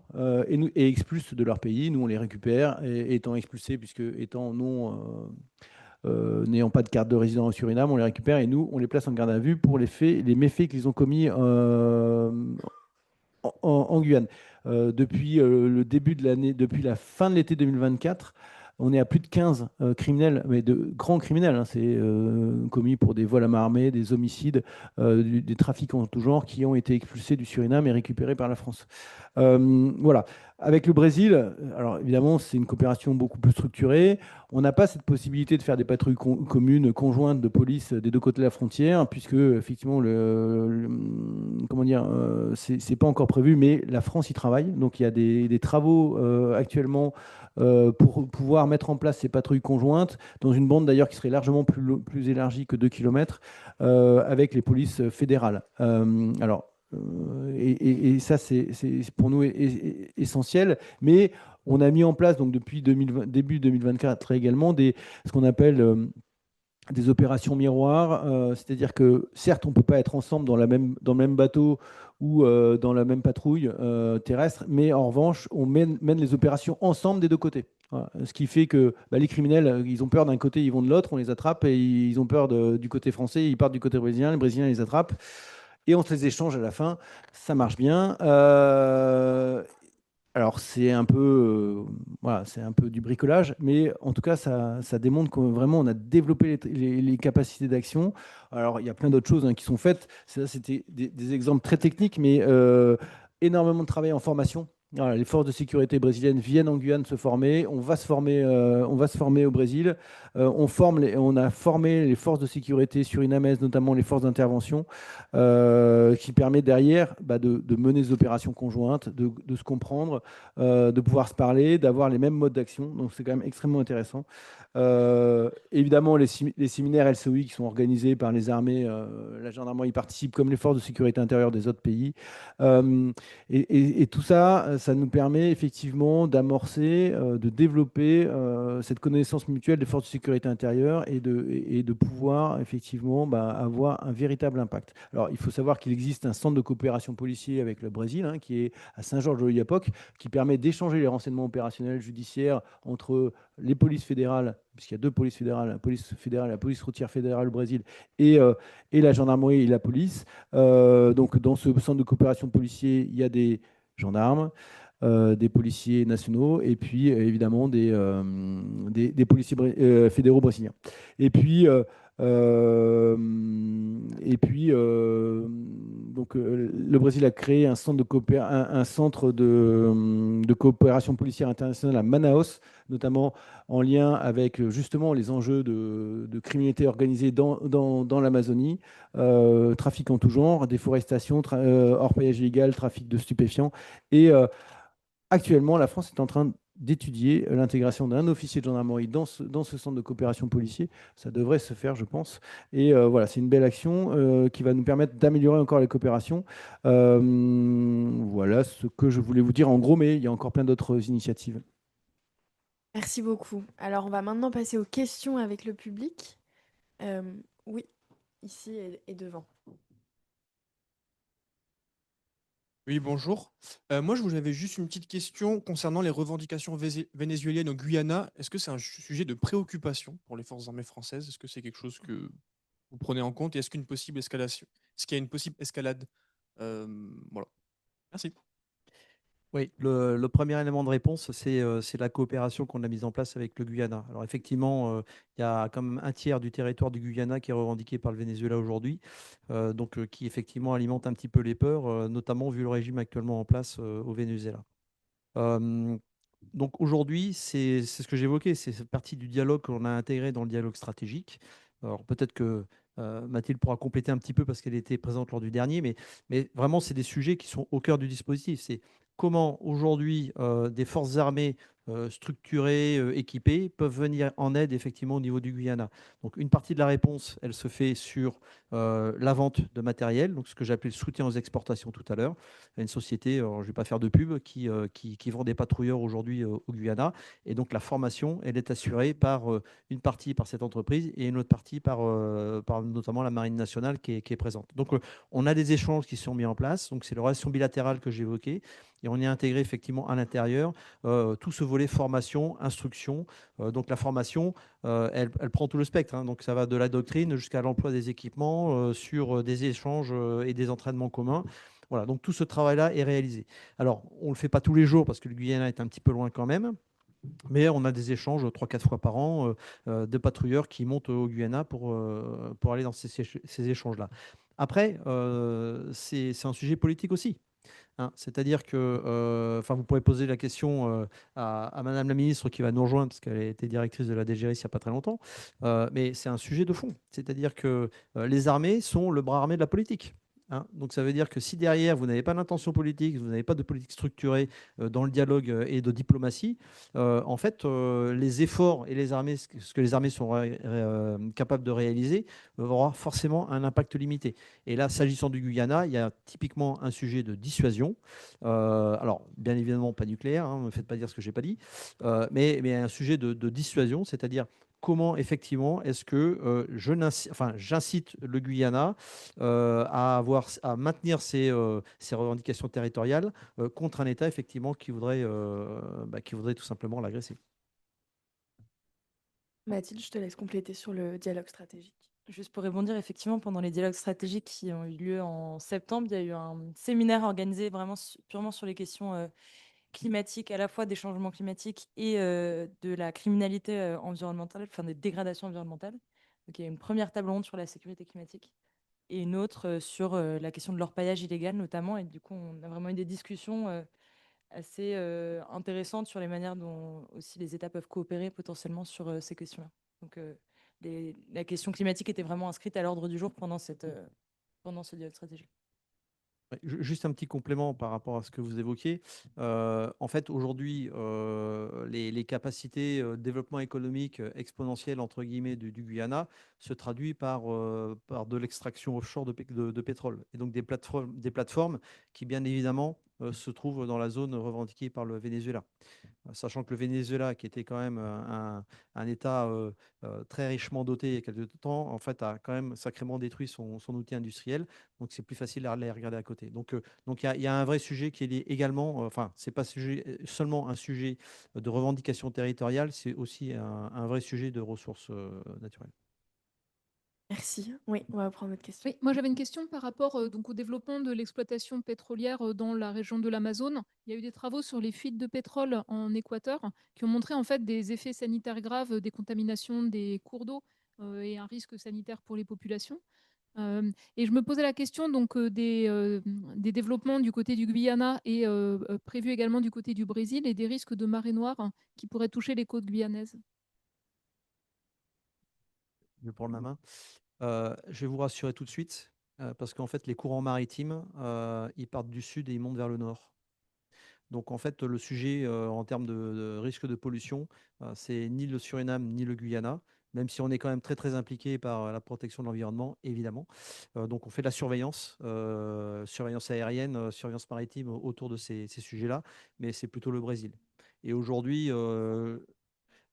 et expulsent de leur pays. Nous, on les récupère, étant expulsés, puisque étant non... n'ayant pas de carte de résident au Suriname, on les récupère et nous, on les place en garde à vue pour les méfaits qu'ils ont commis en Guyane. Depuis la fin de l'été 2024, on est à plus de 15 criminels, mais de grands criminels, hein. C'est commis pour des vols à main armée, des homicides, des trafics en tout genre qui ont été expulsés du Suriname et récupérés par la France. Voilà. Avec le Brésil, alors évidemment, c'est une coopération beaucoup plus structurée. On n'a pas cette possibilité de faire des patrouilles communes, conjointes de police des deux côtés de la frontière, puisque effectivement, comment dire, c'est pas encore prévu, mais la France y travaille. Donc il y a des travaux actuellement pour pouvoir mettre en place ces patrouilles conjointes, dans une bande d'ailleurs qui serait largement plus élargie que 2 km, avec les polices fédérales. Et ça, c'est pour nous essentiel. Mais on a mis en place, donc depuis début 2024 également, ce qu'on appelle des opérations miroirs. C'est-à-dire que certes, on ne peut pas être ensemble dans le même bateau ou dans la même patrouille terrestre, mais en revanche, on mène les opérations ensemble des deux côtés. Voilà. Ce qui fait que les criminels, ils ont peur d'un côté, ils vont de l'autre, on les attrape, et ils ont peur du côté français, ils partent du côté brésilien, les Brésiliens les attrapent, et on se les échange à la fin. Ça marche bien. Alors c'est un peu, voilà, c'est un peu du bricolage, mais en tout cas ça démontre que vraiment on a développé les capacités d'action. Alors il y a plein d'autres choses, hein, qui sont faites. C'était des exemples très techniques, mais énormément de travail en formation. Voilà, les forces de sécurité brésiliennes viennent en Guyane se former. On va se former au Brésil. On a formé les forces de sécurité surinamaises, notamment les forces d'intervention, qui permet derrière de mener des opérations conjointes, de se comprendre, de pouvoir se parler, d'avoir les mêmes modes d'action. Donc c'est quand même extrêmement intéressant. Évidemment, les séminaires LCOI qui sont organisés par les armées, la gendarmerie y participe, comme les forces de sécurité intérieure des autres pays. Et tout ça, ça nous permet effectivement d'amorcer, de développer cette connaissance mutuelle des forces de sécurité intérieure et de pouvoir effectivement avoir un véritable impact. Alors, il faut savoir qu'il existe un centre de coopération policier avec le Brésil, hein, qui est à Saint-Georges-de-l'Oyapock, qui permet d'échanger les renseignements opérationnels judiciaires entre les polices fédérales, puisqu'il y a deux polices fédérales, la police fédérale, la police routière fédérale au Brésil, et la gendarmerie et la police. Donc, dans ce centre de coopération policier, il y a des gendarmes, des policiers nationaux, et puis évidemment des policiers fédéraux brésiliens. Et puis, euh, le Brésil a créé un centre de coopération policière internationale à Manaus, notamment en lien avec justement les enjeux de criminalité organisée dans l'Amazonie, trafic en tout genre, déforestation, orpaillage illégal, trafic de stupéfiants. Et actuellement, la France est en train d'étudier l'intégration d'un officier de gendarmerie dans ce centre de coopération policier. Ça devrait se faire, je pense. Et voilà, c'est une belle action qui va nous permettre d'améliorer encore les coopérations. Voilà ce que je voulais vous dire en gros, mais il y a encore plein d'autres initiatives. Merci beaucoup. Alors, on va maintenant passer aux questions avec le public. Euh, oui, ici et devant. Oui, bonjour. Moi, je vous avais juste une petite question concernant les revendications vénézuéliennes au Guyana. Est-ce que c'est un sujet de préoccupation pour les forces armées françaises? Est-ce que c'est quelque chose que vous prenez en compte? Et est-ce qu'une possible escalation, est-ce qu'il y a une possible escalade? Voilà. Merci. Oui, le premier élément de réponse, c'est la coopération qu'on a mise en place avec le Guyana. Alors effectivement, il y a quand même un tiers du territoire du Guyana qui est revendiqué par le Venezuela aujourd'hui, qui effectivement alimente un petit peu les peurs, notamment vu le régime actuellement en place au Venezuela. Euh, donc aujourd'hui, c'est ce que j'évoquais, c'est cette partie du dialogue qu'on a intégré dans le dialogue stratégique. Alors peut-être que Mathilde pourra compléter un petit peu parce qu'elle était présente lors du dernier, mais vraiment, c'est des sujets qui sont au cœur du dispositif. C'est comment aujourd'hui des forces armées structurées, équipées, peuvent venir en aide effectivement au niveau du Guyana. Donc une partie de la réponse, elle se fait sur la vente de matériel, donc ce que j'appelais le soutien aux exportations tout à l'heure. Il y a une société, alors je ne vais pas faire de pub, qui vend des patrouilleurs aujourd'hui au Guyana. Et donc la formation, elle est assurée par une partie par cette entreprise et une autre partie par notamment la Marine nationale qui est présente. Donc on a des échanges qui sont mis en place. Donc c'est la relation bilatérale que j'évoquais. Et on y a intégré effectivement à l'intérieur tout ce volet formation, instruction. Donc la formation, elle prend tout le spectre, hein. Donc ça va de la doctrine jusqu'à l'emploi des équipements sur des échanges et des entraînements communs. Voilà, donc tout ce travail-là est réalisé. Alors, on ne le fait pas tous les jours parce que le Guyana est un petit peu loin quand même. Mais on a des échanges 3-4 fois par an de patrouilleurs qui montent au Guyana pour aller dans ces échanges-là. Après, c'est un sujet politique aussi, hein. C'est-à-dire que, enfin, vous pourrez poser la question à Madame la ministre qui va nous rejoindre, parce qu'elle a été directrice de la DGRIS il n'y a pas très longtemps, mais c'est un sujet de fond. C'est-à-dire que les armées sont le bras armé de la politique, hein. Donc ça veut dire que si derrière vous n'avez pas d'intention politique, vous n'avez pas de politique structurée dans le dialogue et de diplomatie, en fait, les efforts et les armées, ce que les armées sont capables de réaliser, vont avoir forcément un impact limité. Et là, s'agissant du Guyana, il y a typiquement un sujet de dissuasion. Alors, bien évidemment, pas nucléaire, hein, ne me faites pas dire ce que je n'ai pas dit, mais un sujet de dissuasion, c'est-à-dire comment effectivement est-ce que j'incite le Guyana à maintenir ses revendications territoriales contre un État effectivement qui voudrait tout simplement l'agresser. Mathilde, je te laisse compléter sur le dialogue stratégique. Juste pour rebondir, effectivement, pendant les dialogues stratégiques qui ont eu lieu en septembre, il y a eu un séminaire organisé vraiment purement sur les questions climatiques, à la fois des changements climatiques et de la criminalité environnementale, enfin des dégradations environnementales. Donc il y a une première table ronde sur la sécurité climatique et une autre sur la question de l'orpaillage illégal notamment. Et du coup, on a vraiment eu des discussions assez intéressantes sur les manières dont aussi les États peuvent coopérer potentiellement sur ces questions-là. Donc la question climatique était vraiment inscrite à l'ordre du jour pendant ce dialogue stratégique. Ouais, juste un petit complément par rapport à ce que vous évoquiez. En fait, aujourd'hui, les capacités de développement économique exponentielles entre guillemets du Guyana se traduit par de l'extraction offshore de pétrole et donc des plateformes qui, bien évidemment, se trouvent dans la zone revendiquée par le Venezuela. Sachant que le Venezuela, qui était quand même un État très richement doté il y a quelques temps, en fait, a quand même sacrément détruit son outil industriel. Donc, c'est plus facile à les regarder à côté. Donc, il y a un vrai sujet qui est lié également. Enfin, c'est pas seulement un sujet de revendication territoriale, c'est aussi un vrai sujet de ressources naturelles. Merci. Oui, on va prendre votre question. Oui, moi j'avais une question par rapport donc au développement de l'exploitation pétrolière dans la région de l'Amazone. Il y a eu des travaux sur les fuites de pétrole en Équateur qui ont montré en fait des effets sanitaires graves, des contaminations des cours d'eau et un risque sanitaire pour les populations. Et je me posais la question donc des développements du côté du Guyana et prévus également du côté du Brésil et des risques de marée noire qui pourraient toucher les côtes guyanaises. Je vais prendre la main. Je vais vous rassurer tout de suite, parce qu'en fait, les courants maritimes, ils partent du sud et ils montent vers le nord. Donc, en fait, le sujet en termes de risque de pollution, c'est ni le Suriname ni le Guyana, même si on est quand même très, très impliqué par la protection de l'environnement, évidemment. Donc, on fait de la surveillance, surveillance aérienne, surveillance maritime autour de ces sujets-là, mais c'est plutôt le Brésil. Et aujourd'hui,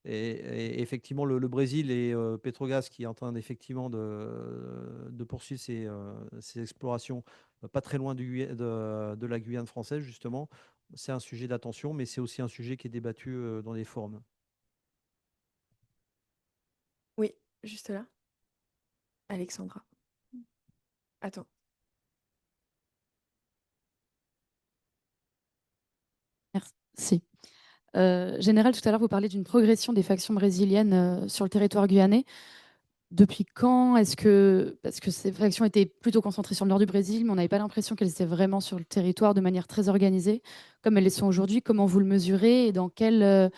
et effectivement, le Brésil et Petrogaz qui est en train effectivement de poursuivre ses explorations pas très loin de la Guyane française, justement. C'est un sujet d'attention, mais c'est aussi un sujet qui est débattu dans des forums. Oui, juste là. Alexandra. Attends. Merci. Général, tout à l'heure, vous parlez d'une progression des factions brésiliennes sur le territoire guyanais. Depuis quand est-ce que, parce que ces factions étaient plutôt concentrées sur le nord du Brésil, mais on n'avait pas l'impression qu'elles étaient vraiment sur le territoire de manière très organisée, comme elles le sont aujourd'hui. Comment vous le mesurez et dans quel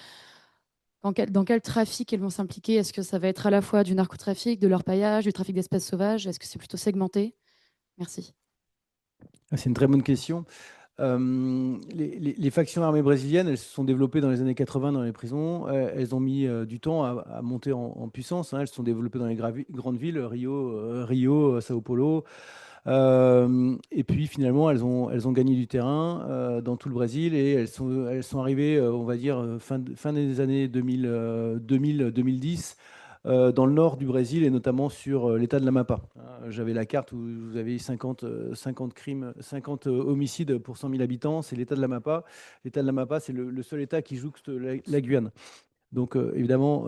trafic elles vont s'impliquer? Est-ce que ça va être à la fois du narcotrafic, de l'orpaillage, du trafic d'espèces sauvages? Est-ce que c'est plutôt segmenté? Merci. C'est une très bonne question. Les factions armées brésiliennes, elles se sont développées dans les années 80 dans les prisons. Elles ont mis du temps à monter en puissance, hein. Elles se sont développées dans les grandes villes, Rio, Sao Paulo. Et puis finalement, elles ont gagné du terrain dans tout le Brésil et elles sont arrivées, on va dire, fin des années 2010 dans le nord du Brésil et notamment sur l'état de l'Amapá. J'avais la carte où vous avez 50 crimes, 50 homicides pour 100 000 habitants, c'est l'état de l'Amapá. L'état de l'Amapá, c'est le seul état qui jouxte la Guyane. Donc, évidemment,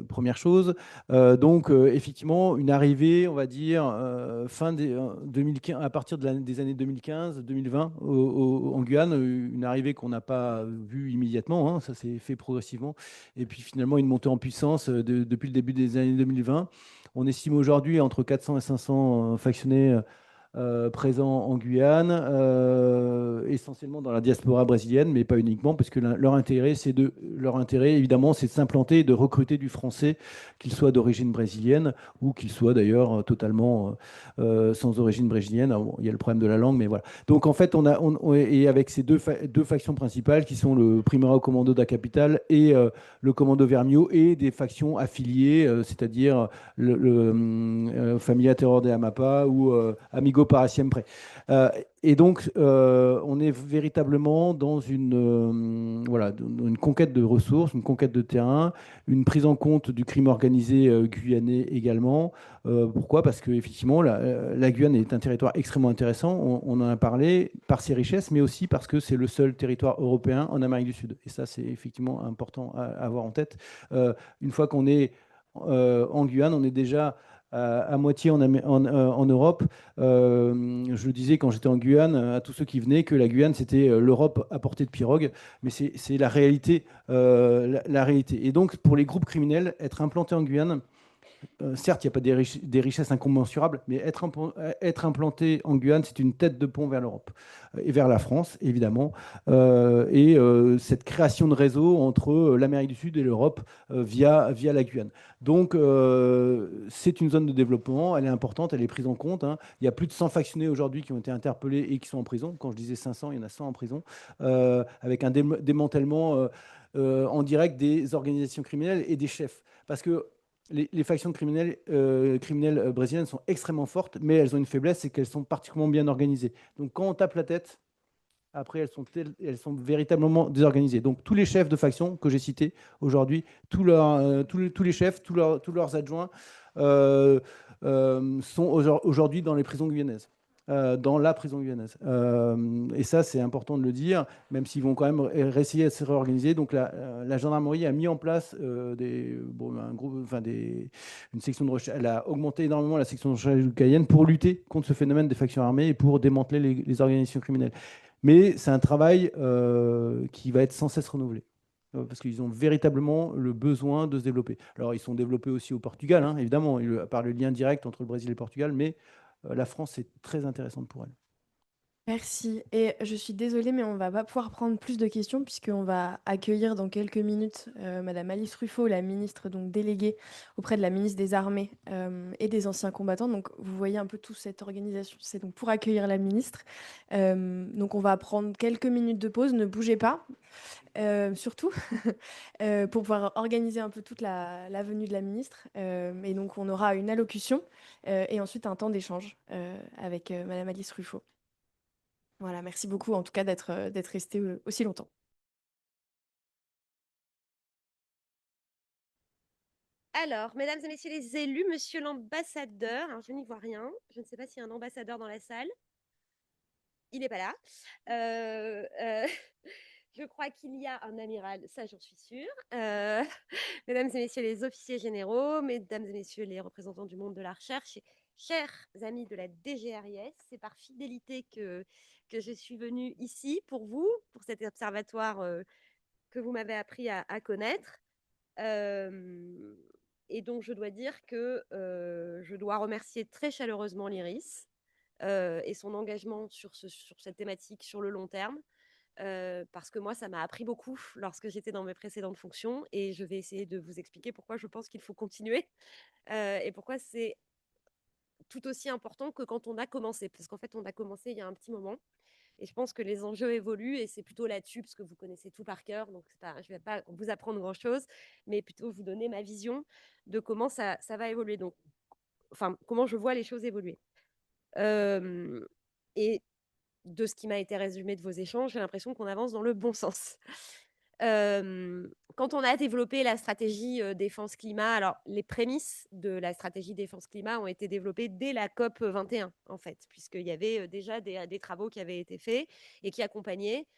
première chose. Donc, effectivement, une arrivée, on va dire, fin des, 2015, à partir des années 2015-2020 en Guyane, une arrivée qu'on n'a pas vue immédiatement, hein, ça s'est fait progressivement. Et puis, finalement, une montée en puissance depuis le début des années 2020. On estime aujourd'hui entre 400 et 500 factionnés présents en Guyane, essentiellement dans la diaspora brésilienne, mais pas uniquement, parce que leur intérêt, évidemment, c'est de s'implanter et de recruter du français, qu'il soit d'origine brésilienne ou qu'il soit d'ailleurs totalement sans origine brésilienne. Alors, bon, il y a le problème de la langue, mais voilà. Donc en fait, et avec ces deux factions principales qui sont le Primera Comando da Capital et le Commando Vermio, et des factions affiliées, c'est-à-dire Familia Terror de Amapa ou Amigo para Siempre. Et donc, on est véritablement dans voilà, dans une conquête de ressources, une conquête de terrain, une prise en compte du crime organisé guyanais également. Pourquoi? Parce qu'effectivement, la Guyane est un territoire extrêmement intéressant, on en a parlé, par ses richesses, mais aussi parce que c'est le seul territoire européen en Amérique du Sud. Et ça, c'est effectivement important à avoir en tête. Une fois qu'on est en Guyane, on est déjà à moitié en Europe. Je le disais quand j'étais en Guyane, à tous ceux qui venaient, que la Guyane, c'était l'Europe à portée de pirogue, mais c'est la réalité, la réalité. Et donc, pour les groupes criminels, être implanté en Guyane, certes, il n'y a pas des richesses incommensurables, mais être implanté en Guyane, c'est une tête de pont vers l'Europe et vers la France, évidemment. Cette création de réseau entre l'Amérique du Sud et l'Europe via la Guyane. Donc, c'est une zone de développement, elle est importante, elle est prise en compte, hein. Il y a plus de 100 factionnés aujourd'hui qui ont été interpellés et qui sont en prison. Quand je disais 500, il y en a 100 en prison, avec un démantèlement en direct des organisations criminelles et des chefs. Parce que les factions criminelles brésiliennes sont extrêmement fortes, mais elles ont une faiblesse, c'est qu'elles sont particulièrement bien organisées. Donc quand on tape la tête, après elles sont véritablement désorganisées. Donc tous les chefs de factions que j'ai cités aujourd'hui, tous les chefs, tous leurs adjoints sont aujourd'hui dans les prisons guyanaises. Dans la prison guyanaise. Et ça, c'est important de le dire, même s'ils vont quand même essayer de se réorganiser. Donc la gendarmerie a mis en place une section de recherche. Elle a augmenté énormément la section de recherche cayenne pour lutter contre ce phénomène des factions armées et pour démanteler les organisations criminelles. Mais c'est un travail qui va être sans cesse renouvelé. Parce qu'ils ont véritablement le besoin de se développer. Alors, ils sont développés aussi au Portugal, hein, évidemment, par le lien direct entre le Brésil et le Portugal, mais la France est très intéressante pour elle. Merci. Et je suis désolée, mais on va pas pouvoir prendre plus de questions puisqu'on va accueillir dans quelques minutes Madame Alice Ruffo, la ministre donc déléguée auprès de la ministre des Armées et des Anciens Combattants. Donc vous voyez un peu toute cette organisation, c'est donc pour accueillir la ministre. Donc on va prendre quelques minutes de pause, ne bougez pas, surtout pour pouvoir organiser un peu toute la venue de la ministre. Et donc on aura une allocution et ensuite un temps d'échange avec Madame Alice Ruffo. Voilà, merci beaucoup en tout cas d'être resté aussi longtemps. Alors, mesdames et messieurs les élus, monsieur l'ambassadeur, alors je n'y vois rien, je ne sais pas s'il y a un ambassadeur dans la salle. Il n'est pas là. Je crois qu'il y a un amiral, ça j'en suis sûre. Mesdames et messieurs les officiers généraux, mesdames et messieurs les représentants du monde de la recherche, chers amis de la DGRIS, c'est par fidélité que je suis venue ici pour vous, pour cet observatoire que vous m'avez appris à connaître. Et donc, je dois dire que je dois remercier très chaleureusement l'IRIS et son engagement sur cette thématique sur le long terme. Parce que moi, ça m'a appris beaucoup lorsque j'étais dans mes précédentes fonctions et je vais essayer de vous expliquer pourquoi je pense qu'il faut continuer et pourquoi c'est tout aussi important que quand on a commencé. Parce qu'en fait, on a commencé il y a un petit moment et je pense que les enjeux évoluent et c'est plutôt là-dessus, parce que vous connaissez tout par cœur, donc je ne vais pas vous apprendre grand-chose, mais plutôt vous donner ma vision de comment ça va évoluer, donc, enfin, comment je vois les choses évoluer. Et de ce qui m'a été résumé de vos échanges, j'ai l'impression qu'on avance dans le bon sens. Quand on a développé la stratégie défense climat, alors les prémices de la stratégie défense climat ont été développées dès la COP 21 en fait, puisqu'il y avait déjà des travaux qui avaient été faits et qui accompagnaient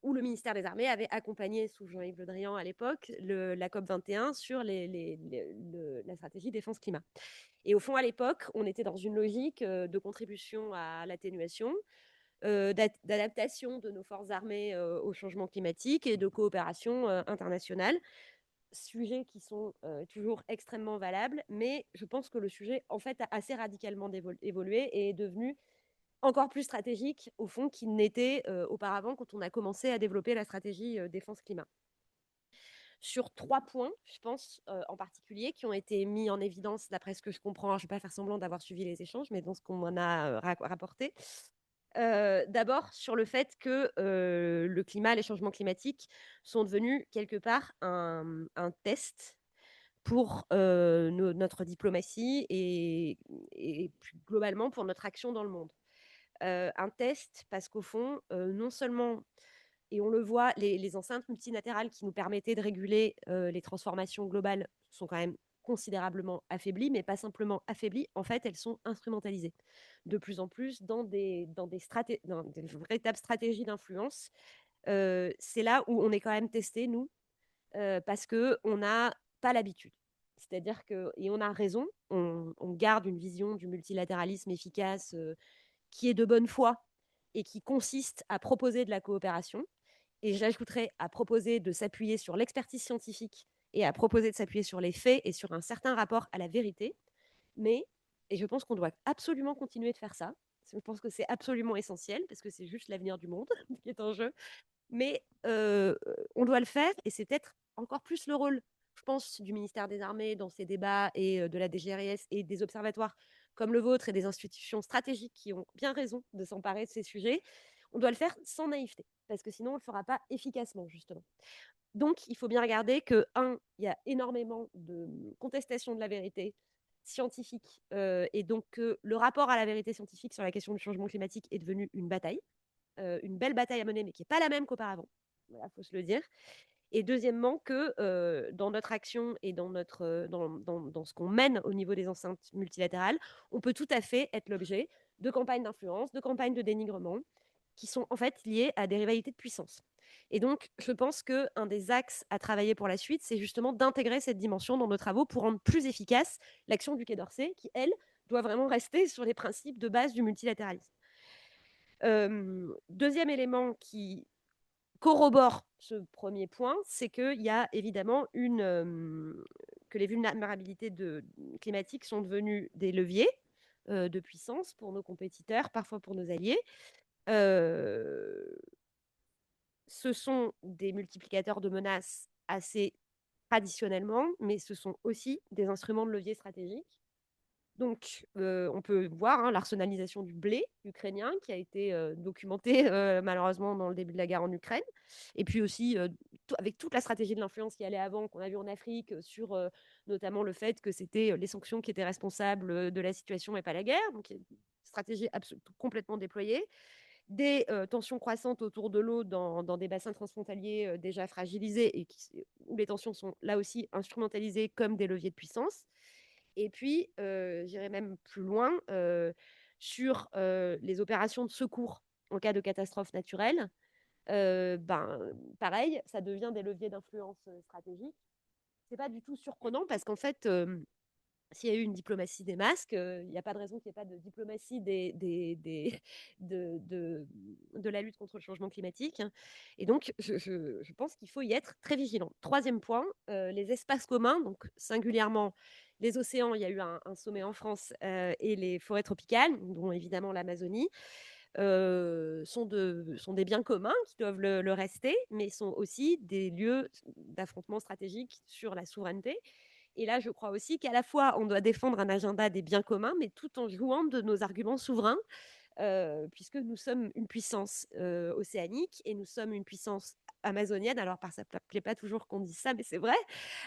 où le ministère des Armées avait accompagné, sous Jean-Yves Le Drian à l'époque, la COP21 sur la stratégie défense-climat. Et au fond, à l'époque, on était dans une logique de contribution à l'atténuation, d'adaptation de nos forces armées au changement climatique et de coopération internationale. Sujets qui sont toujours extrêmement valables, mais je pense que le sujet, en fait, a assez radicalement évolué et est devenu encore plus stratégique, au fond, qu'il n'était auparavant quand on a commencé à développer la stratégie défense-climat. Sur 3 points, je pense, en particulier, qui ont été mis en évidence, d'après ce que je comprends, je ne vais pas faire semblant d'avoir suivi les échanges, mais dans ce qu'on m'en a rapporté. D'abord, sur le fait que le climat, les changements climatiques sont devenus quelque part un test pour notre diplomatie et plus globalement pour notre action dans le monde. Un test parce qu'au fond, non seulement, et on le voit, les enceintes multilatérales qui nous permettaient de réguler les transformations globales sont quand même considérablement affaiblies, mais pas simplement affaiblies, en fait, elles sont instrumentalisées de plus en plus dans des véritables stratégies d'influence. C'est là où on est quand même testé, nous, parce qu'on n'a pas l'habitude. C'est-à-dire que, et on a raison, on garde une vision du multilatéralisme efficace qui est de bonne foi et qui consiste à proposer de la coopération. Et j'ajouterais à proposer de s'appuyer sur l'expertise scientifique et à proposer de s'appuyer sur les faits et sur un certain rapport à la vérité. Mais, et je pense qu'on doit absolument continuer de faire ça, je pense que c'est absolument essentiel parce que c'est juste l'avenir du monde qui est en jeu. Mais on doit le faire et c'est peut-être encore plus le rôle, je pense, du ministère des Armées dans ces débats et de la DGRIS et des observatoires comme le vôtre et des institutions stratégiques qui ont bien raison de s'emparer de ces sujets. On doit le faire sans naïveté parce que sinon on ne le fera pas efficacement, justement. Donc, il faut bien regarder que, il y a énormément de contestation de la vérité scientifique et donc que le rapport à la vérité scientifique sur la question du changement climatique est devenu une bataille. Une belle bataille à mener, mais qui n'est pas la même qu'auparavant. Voilà, faut se le dire. Et deuxièmement, que dans notre action et dans ce qu'on mène au niveau des enceintes multilatérales, on peut tout à fait être l'objet de campagnes d'influence, de campagnes de dénigrement, qui sont en fait liées à des rivalités de puissance. Et donc, je pense qu'un des axes à travailler pour la suite, c'est justement d'intégrer cette dimension dans nos travaux pour rendre plus efficace l'action du Quai d'Orsay, qui, elle, doit vraiment rester sur les principes de base du multilatéralisme. Deuxième élément qui corrobore ce premier point, c'est qu'il y a évidemment que les vulnérabilités climatiques sont devenues des leviers de puissance pour nos compétiteurs, parfois pour nos alliés. Ce sont des multiplicateurs de menaces assez traditionnellement, mais ce sont aussi des instruments de levier stratégiques. Donc, on peut voir l'arsenalisation du blé ukrainien qui a été documentée malheureusement dans le début de la guerre en Ukraine. Et puis aussi, avec toute la stratégie de l'influence qui allait avant, qu'on a vu en Afrique, sur notamment le fait que c'était les sanctions qui étaient responsables de la situation et pas la guerre. Donc, une stratégie complètement déployée. Des tensions croissantes autour de l'eau dans des bassins transfrontaliers déjà fragilisés et où les tensions sont là aussi instrumentalisées comme des leviers de puissance. Et puis, j'irai même plus loin sur les opérations de secours en cas de catastrophe naturelle. Pareil, ça devient des leviers d'influence stratégique. Ce n'est pas du tout surprenant parce qu'en fait, s'il y a eu une diplomatie des masques, il n'y a pas de raison qu'il n'y ait pas de diplomatie de la lutte contre le changement climatique. Et donc, je pense qu'il faut y être très vigilant. Troisième point, les espaces communs, donc singulièrement les océans, il y a eu un sommet en France, et les forêts tropicales, dont évidemment l'Amazonie, sont des biens communs qui doivent le rester, mais sont aussi des lieux d'affrontement stratégique sur la souveraineté. Et là, je crois aussi qu'à la fois, on doit défendre un agenda des biens communs, mais tout en jouant de nos arguments souverains, puisque nous sommes une puissance océanique et nous sommes une puissance amazonienne. Alors, ça ne plaît pas toujours qu'on dise ça, mais c'est vrai.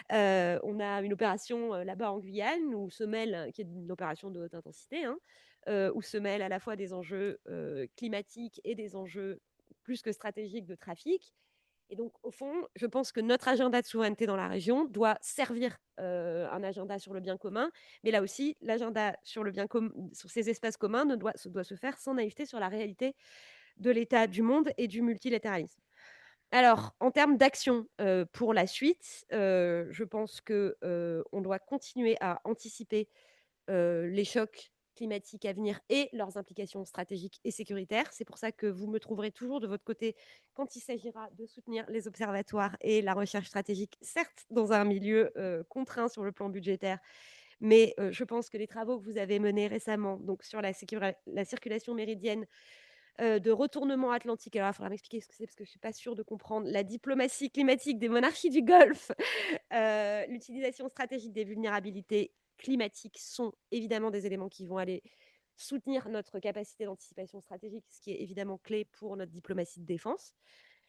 On a une opération là-bas en Guyane, où se mêle, qui est une opération de haute intensité, où se mêlent à la fois des enjeux climatiques et des enjeux plus que stratégiques de trafic. Et donc, au fond, je pense que notre agenda de souveraineté dans la région doit servir un agenda sur le bien commun. Mais là aussi, l'agenda sur ces espaces communs doit se faire sans naïveté sur la réalité de l'état du monde et du multilatéralisme. Alors, en termes d'action pour la suite, je pense qu'on doit continuer à anticiper les chocs climatiques à venir et leurs implications stratégiques et sécuritaires. C'est pour ça que vous me trouverez toujours de votre côté quand il s'agira de soutenir les observatoires et la recherche stratégique, certes dans un milieu contraint sur le plan budgétaire, mais je pense que les travaux que vous avez menés récemment donc sur la circulation méridienne de retournement atlantique. Alors, il faudra m'expliquer ce que c'est parce que je ne suis pas sûre de comprendre. La diplomatie climatique des monarchies du Golfe, l'utilisation stratégique des vulnérabilités climatiques sont évidemment des éléments qui vont aller soutenir notre capacité d'anticipation stratégique, ce qui est évidemment clé pour notre diplomatie de défense.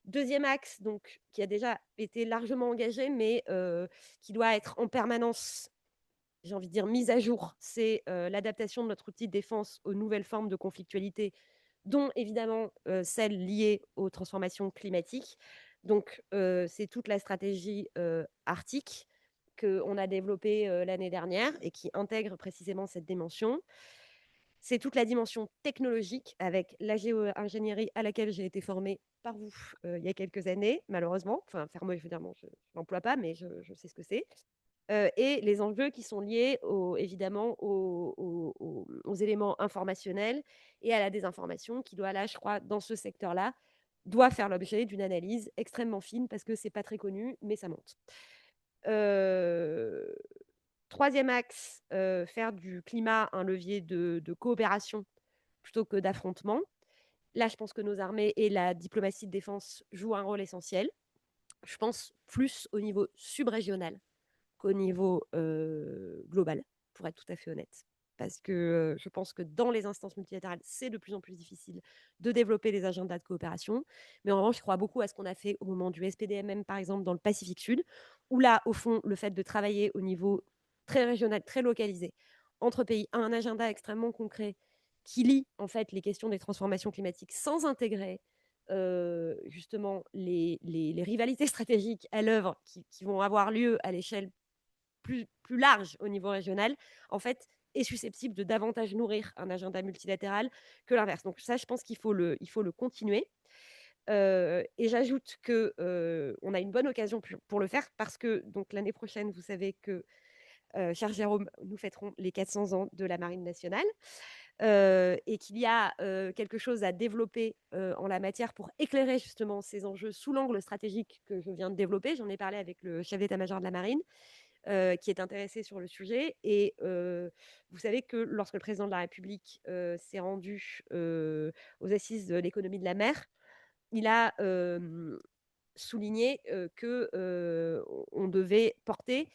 Deuxième axe, donc, qui a déjà été largement engagé, mais qui doit être en permanence, j'ai envie de dire, mise à jour, c'est l'adaptation de notre outil de défense aux nouvelles formes de conflictualité, dont évidemment celles liées aux transformations climatiques. Donc, c'est toute la stratégie arctique qu'on a développée l'année dernière et qui intègre précisément cette dimension. C'est toute la dimension technologique avec la géo-ingénierie à laquelle j'ai été formée par vous il y a quelques années, malheureusement. Enfin, moi, je veux dire, non, je ne l'emploie pas, mais je sais ce que c'est. Et les enjeux qui sont liés évidemment aux éléments informationnels et à la désinformation qui doit, là, je crois, dans ce secteur-là, doit faire l'objet d'une analyse extrêmement fine parce que c'est pas très connu, mais ça monte. Troisième axe, faire du climat un levier de coopération plutôt que d'affrontement. Là, je pense que nos armées et la diplomatie de défense jouent un rôle essentiel. Je pense plus au niveau subrégional qu'au niveau global, pour être tout à fait honnête. Parce que je pense que dans les instances multilatérales, c'est de plus en plus difficile de développer les agendas de coopération. Mais en revanche, je crois beaucoup à ce qu'on a fait au moment du SPDMM, par exemple, dans le Pacifique Sud, où là, au fond, le fait de travailler au niveau très régional, très localisé, entre pays, a un agenda extrêmement concret qui lie en fait les questions des transformations climatiques sans intégrer justement les rivalités stratégiques à l'œuvre qui vont avoir lieu à l'échelle plus large au niveau régional, en fait, est susceptible de davantage nourrir un agenda multilatéral que l'inverse. Donc ça, je pense qu'il faut le continuer. Et j'ajoute que on a une bonne occasion pour le faire parce que donc l'année prochaine, vous savez que, cher Jérôme, nous fêterons les 400 ans de la Marine nationale et qu'il y a quelque chose à développer en la matière pour éclairer justement ces enjeux sous l'angle stratégique que je viens de développer. J'en ai parlé avec le chef d'état-major de la Marine qui est intéressé sur le sujet. Et vous savez que lorsque le président de la République s'est rendu aux assises de l'économie de la mer, il a souligné qu'on devait porter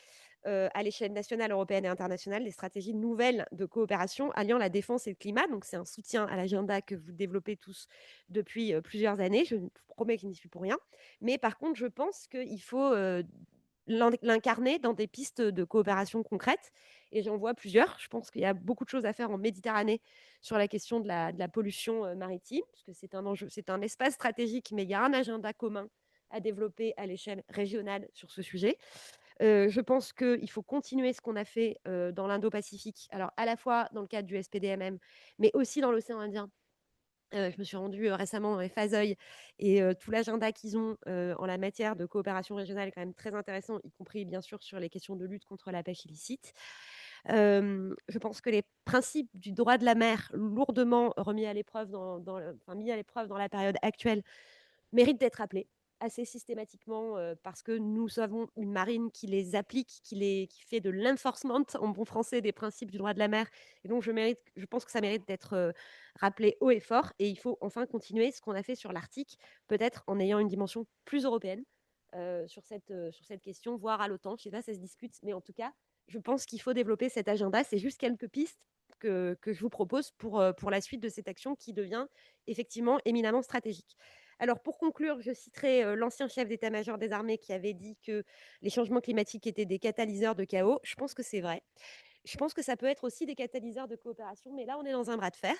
à l'échelle nationale, européenne et internationale des stratégies nouvelles de coopération alliant la défense et le climat. Donc, c'est un soutien à l'agenda que vous développez tous depuis plusieurs années. Je vous promets que je n'y suis pour rien. Mais par contre, je pense qu'il faut l'incarner dans des pistes de coopération concrètes. Et j'en vois plusieurs. Je pense qu'il y a beaucoup de choses à faire en Méditerranée sur la question de la pollution maritime, parce que c'est un enjeu, c'est un espace stratégique, mais il y a un agenda commun à développer à l'échelle régionale sur ce sujet. Je pense qu'il faut continuer ce qu'on a fait dans l'Indo-Pacifique, alors à la fois dans le cadre du SPDMM, mais aussi dans l'océan Indien. Je me suis rendue récemment dans les Fazoï et tout l'agenda qu'ils ont en la matière de coopération régionale est quand même très intéressant, y compris bien sûr sur les questions de lutte contre la pêche illicite. Je pense que les principes du droit de la mer, lourdement remis à l'épreuve mis à l'épreuve dans la période actuelle, méritent d'être rappelés assez systématiquement parce que nous avons une marine qui les applique, qui fait de l'enforcement en bon français des principes du droit de la mer. Et donc, je pense que ça mérite d'être rappelé haut et fort. Et il faut enfin continuer ce qu'on a fait sur l'Arctique, peut-être en ayant une dimension plus européenne sur cette question, voire à l'OTAN. Je ne sais pas, ça se discute, mais en tout cas, je pense qu'il faut développer cet agenda. C'est juste quelques pistes que je vous propose pour la suite de cette action qui devient effectivement éminemment stratégique. Alors, pour conclure, je citerai l'ancien chef d'état-major des armées qui avait dit que les changements climatiques étaient des catalyseurs de chaos. Je pense que c'est vrai. Je pense que ça peut être aussi des catalyseurs de coopération, mais là, on est dans un bras de fer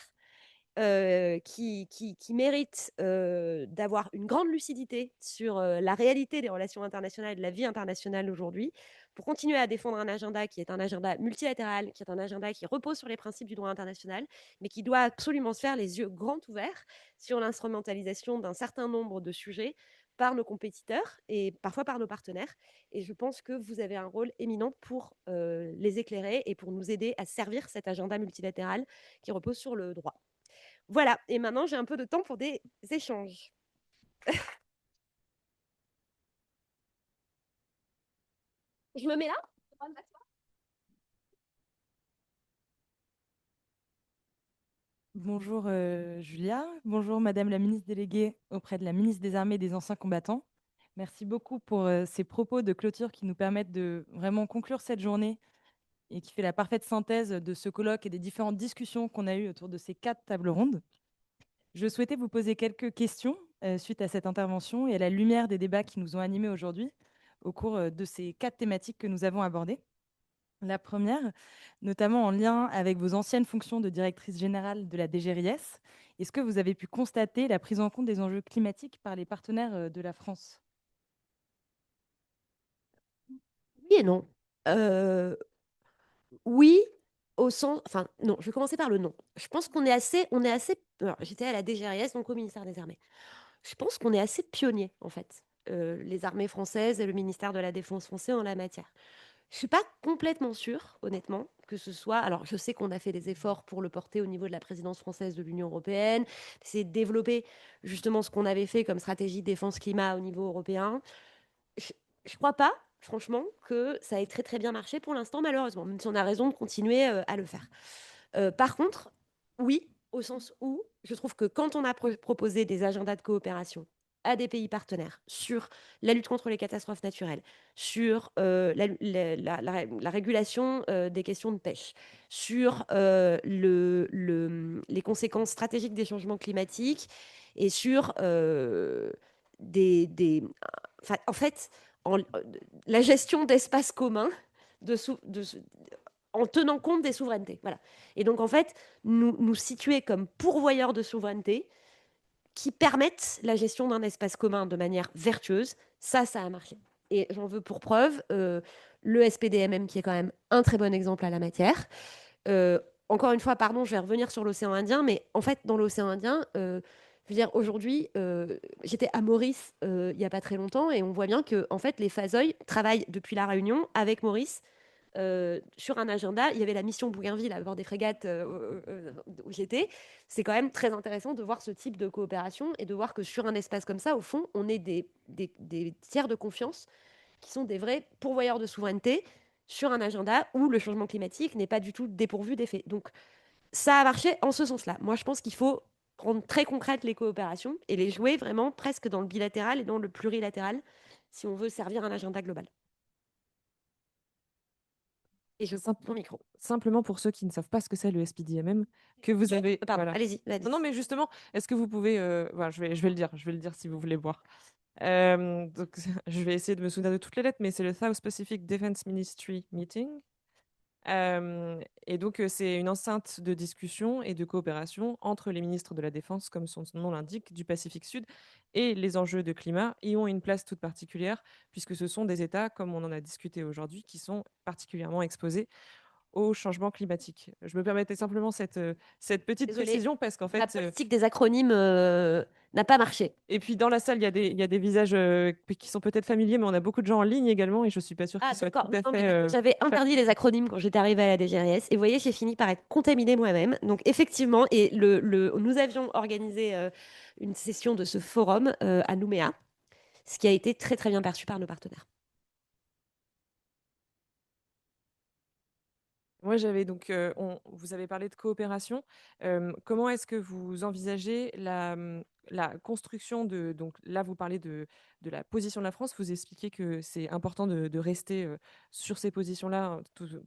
qui mérite d'avoir une grande lucidité sur la réalité des relations internationales et de la vie internationale aujourd'hui, pour continuer à défendre un agenda qui est un agenda multilatéral, qui est un agenda qui repose sur les principes du droit international, mais qui doit absolument se faire les yeux grands ouverts sur l'instrumentalisation d'un certain nombre de sujets par nos compétiteurs et parfois par nos partenaires. Et je pense que vous avez un rôle éminent pour les éclairer et pour nous aider à servir cet agenda multilatéral qui repose sur le droit. Voilà, et maintenant j'ai un peu de temps pour des échanges. Je me mets là? Bonjour Julia, bonjour Madame la ministre déléguée auprès de la ministre des Armées et des Anciens Combattants. Merci beaucoup pour ces propos de clôture qui nous permettent de vraiment conclure cette journée et qui fait la parfaite synthèse de ce colloque et des différentes discussions qu'on a eues autour de ces 4 tables rondes. Je souhaitais vous poser quelques questions suite à cette intervention et à la lumière des débats qui nous ont animés aujourd'hui au cours de ces 4 thématiques que nous avons abordées. La première, notamment en lien avec vos anciennes fonctions de directrice générale de la DGRIS, est-ce que vous avez pu constater la prise en compte des enjeux climatiques par les partenaires de la France? Oui et non. Oui, au sens. Enfin, non, je vais commencer par le non. Je pense qu'on est assez. Alors, j'étais à la DGRIS, donc au ministère des Armées. Je pense qu'on est assez pionnier, en fait, les armées françaises et le ministère de la Défense français en la matière. Je suis pas complètement sûre, honnêtement, que ce soit. Alors, je sais qu'on a fait des efforts pour le porter au niveau de la présidence française de l'Union européenne, c'est de développer justement ce qu'on avait fait comme stratégie défense-climat au niveau européen. Je ne crois pas, franchement, que ça ait très très bien marché pour l'instant, malheureusement, même si on a raison de continuer à le faire. Par contre, oui, au sens où je trouve que quand on a proposé des agendas de coopération à des pays partenaires sur la lutte contre les catastrophes naturelles, sur la régulation des questions de pêche, sur les conséquences stratégiques des changements climatiques et sur enfin, en fait, la gestion d'espaces communs de, en tenant compte des souverainetés. Voilà. Et donc, en fait, nous situer comme pourvoyeurs de souveraineté qui permettent la gestion d'un espace commun de manière vertueuse, ça a marché. Et j'en veux pour preuve le SPDMM, qui est quand même un très bon exemple à la matière. Encore une fois, pardon, je vais revenir sur l'océan Indien, mais en fait, dans l'océan Indien, je veux dire, aujourd'hui, j'étais à Maurice il n'y a pas très longtemps, et on voit bien que en fait, les Fazoï travaillent depuis la Réunion avec Maurice sur un agenda. Il y avait la mission Bougainville à bord des frégates où j'étais. C'est quand même très intéressant de voir ce type de coopération et de voir que sur un espace comme ça, au fond, on est des tiers de confiance qui sont des vrais pourvoyeurs de souveraineté sur un agenda où le changement climatique n'est pas du tout dépourvu d'effet. Donc, ça a marché en ce sens-là. Moi, je pense qu'il faut rendre très concrètes les coopérations et les jouer vraiment presque dans le bilatéral et dans le plurilatéral si on veut servir un agenda global. Et je coupe mon micro. Simplement pour ceux qui ne savent pas ce que c'est le SPDMM, que vous avez. Pardon, Voilà. allez-y. Non, mais justement, est-ce que vous pouvez. Voilà, je vais le dire si vous voulez voir. Donc, je vais essayer de me souvenir de toutes les lettres, mais c'est le South Pacific Defense Ministry Meeting. Et donc, c'est une enceinte de discussion et de coopération entre les ministres de la Défense, comme son nom l'indique, du Pacifique Sud, et les enjeux de climat y ont une place toute particulière, puisque ce sont des États, comme on en a discuté aujourd'hui, qui sont particulièrement exposés au changement climatique. Je me permettais simplement cette petite Désolée, précision, parce qu'en la fait... politique des acronymes n'a pas marché. Et puis dans la salle, il y a des visages qui sont peut-être familiers, mais on a beaucoup de gens en ligne également, et je suis pas sûre Ah, qu'ils soient d'accord. tout à Non, mais fait... j'avais interdit les acronymes quand j'étais arrivée à la DGRIS. Et vous voyez, j'ai fini par être contaminée moi-même. Donc, effectivement, et nous avions organisé une session de ce forum à Nouméa, ce qui a été très, très bien perçu par nos partenaires. Moi, j'avais donc, vous avez parlé de coopération. Comment est-ce que vous envisagez la construction de, donc là, vous parlez de la position de la France, vous expliquez que c'est important de rester sur ces positions-là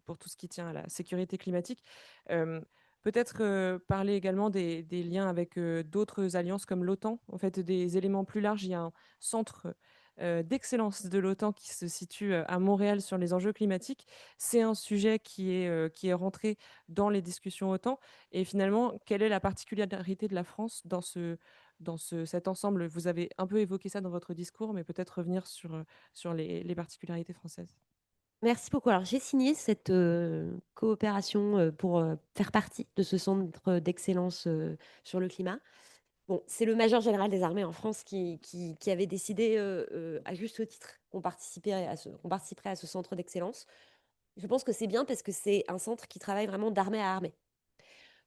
pour tout ce qui tient à la sécurité climatique. Peut-être parler également des liens avec d'autres alliances comme l'OTAN, en fait, des éléments plus larges. Il y a un centre d'excellence de l'OTAN qui se situe à Montréal sur les enjeux climatiques. C'est un sujet qui est rentré dans les discussions OTAN. Et finalement, quelle est la particularité de la France dans cet ensemble? Vous avez un peu évoqué ça dans votre discours, mais peut-être revenir sur les particularités françaises. Merci beaucoup. Alors, j'ai signé cette coopération pour faire partie de ce centre d'excellence sur le climat. Bon, c'est le major général des armées en France qui avait décidé, à juste titre, qu'on participerait à ce centre d'excellence. Je pense que c'est bien parce que c'est un centre qui travaille vraiment d'armée à armée.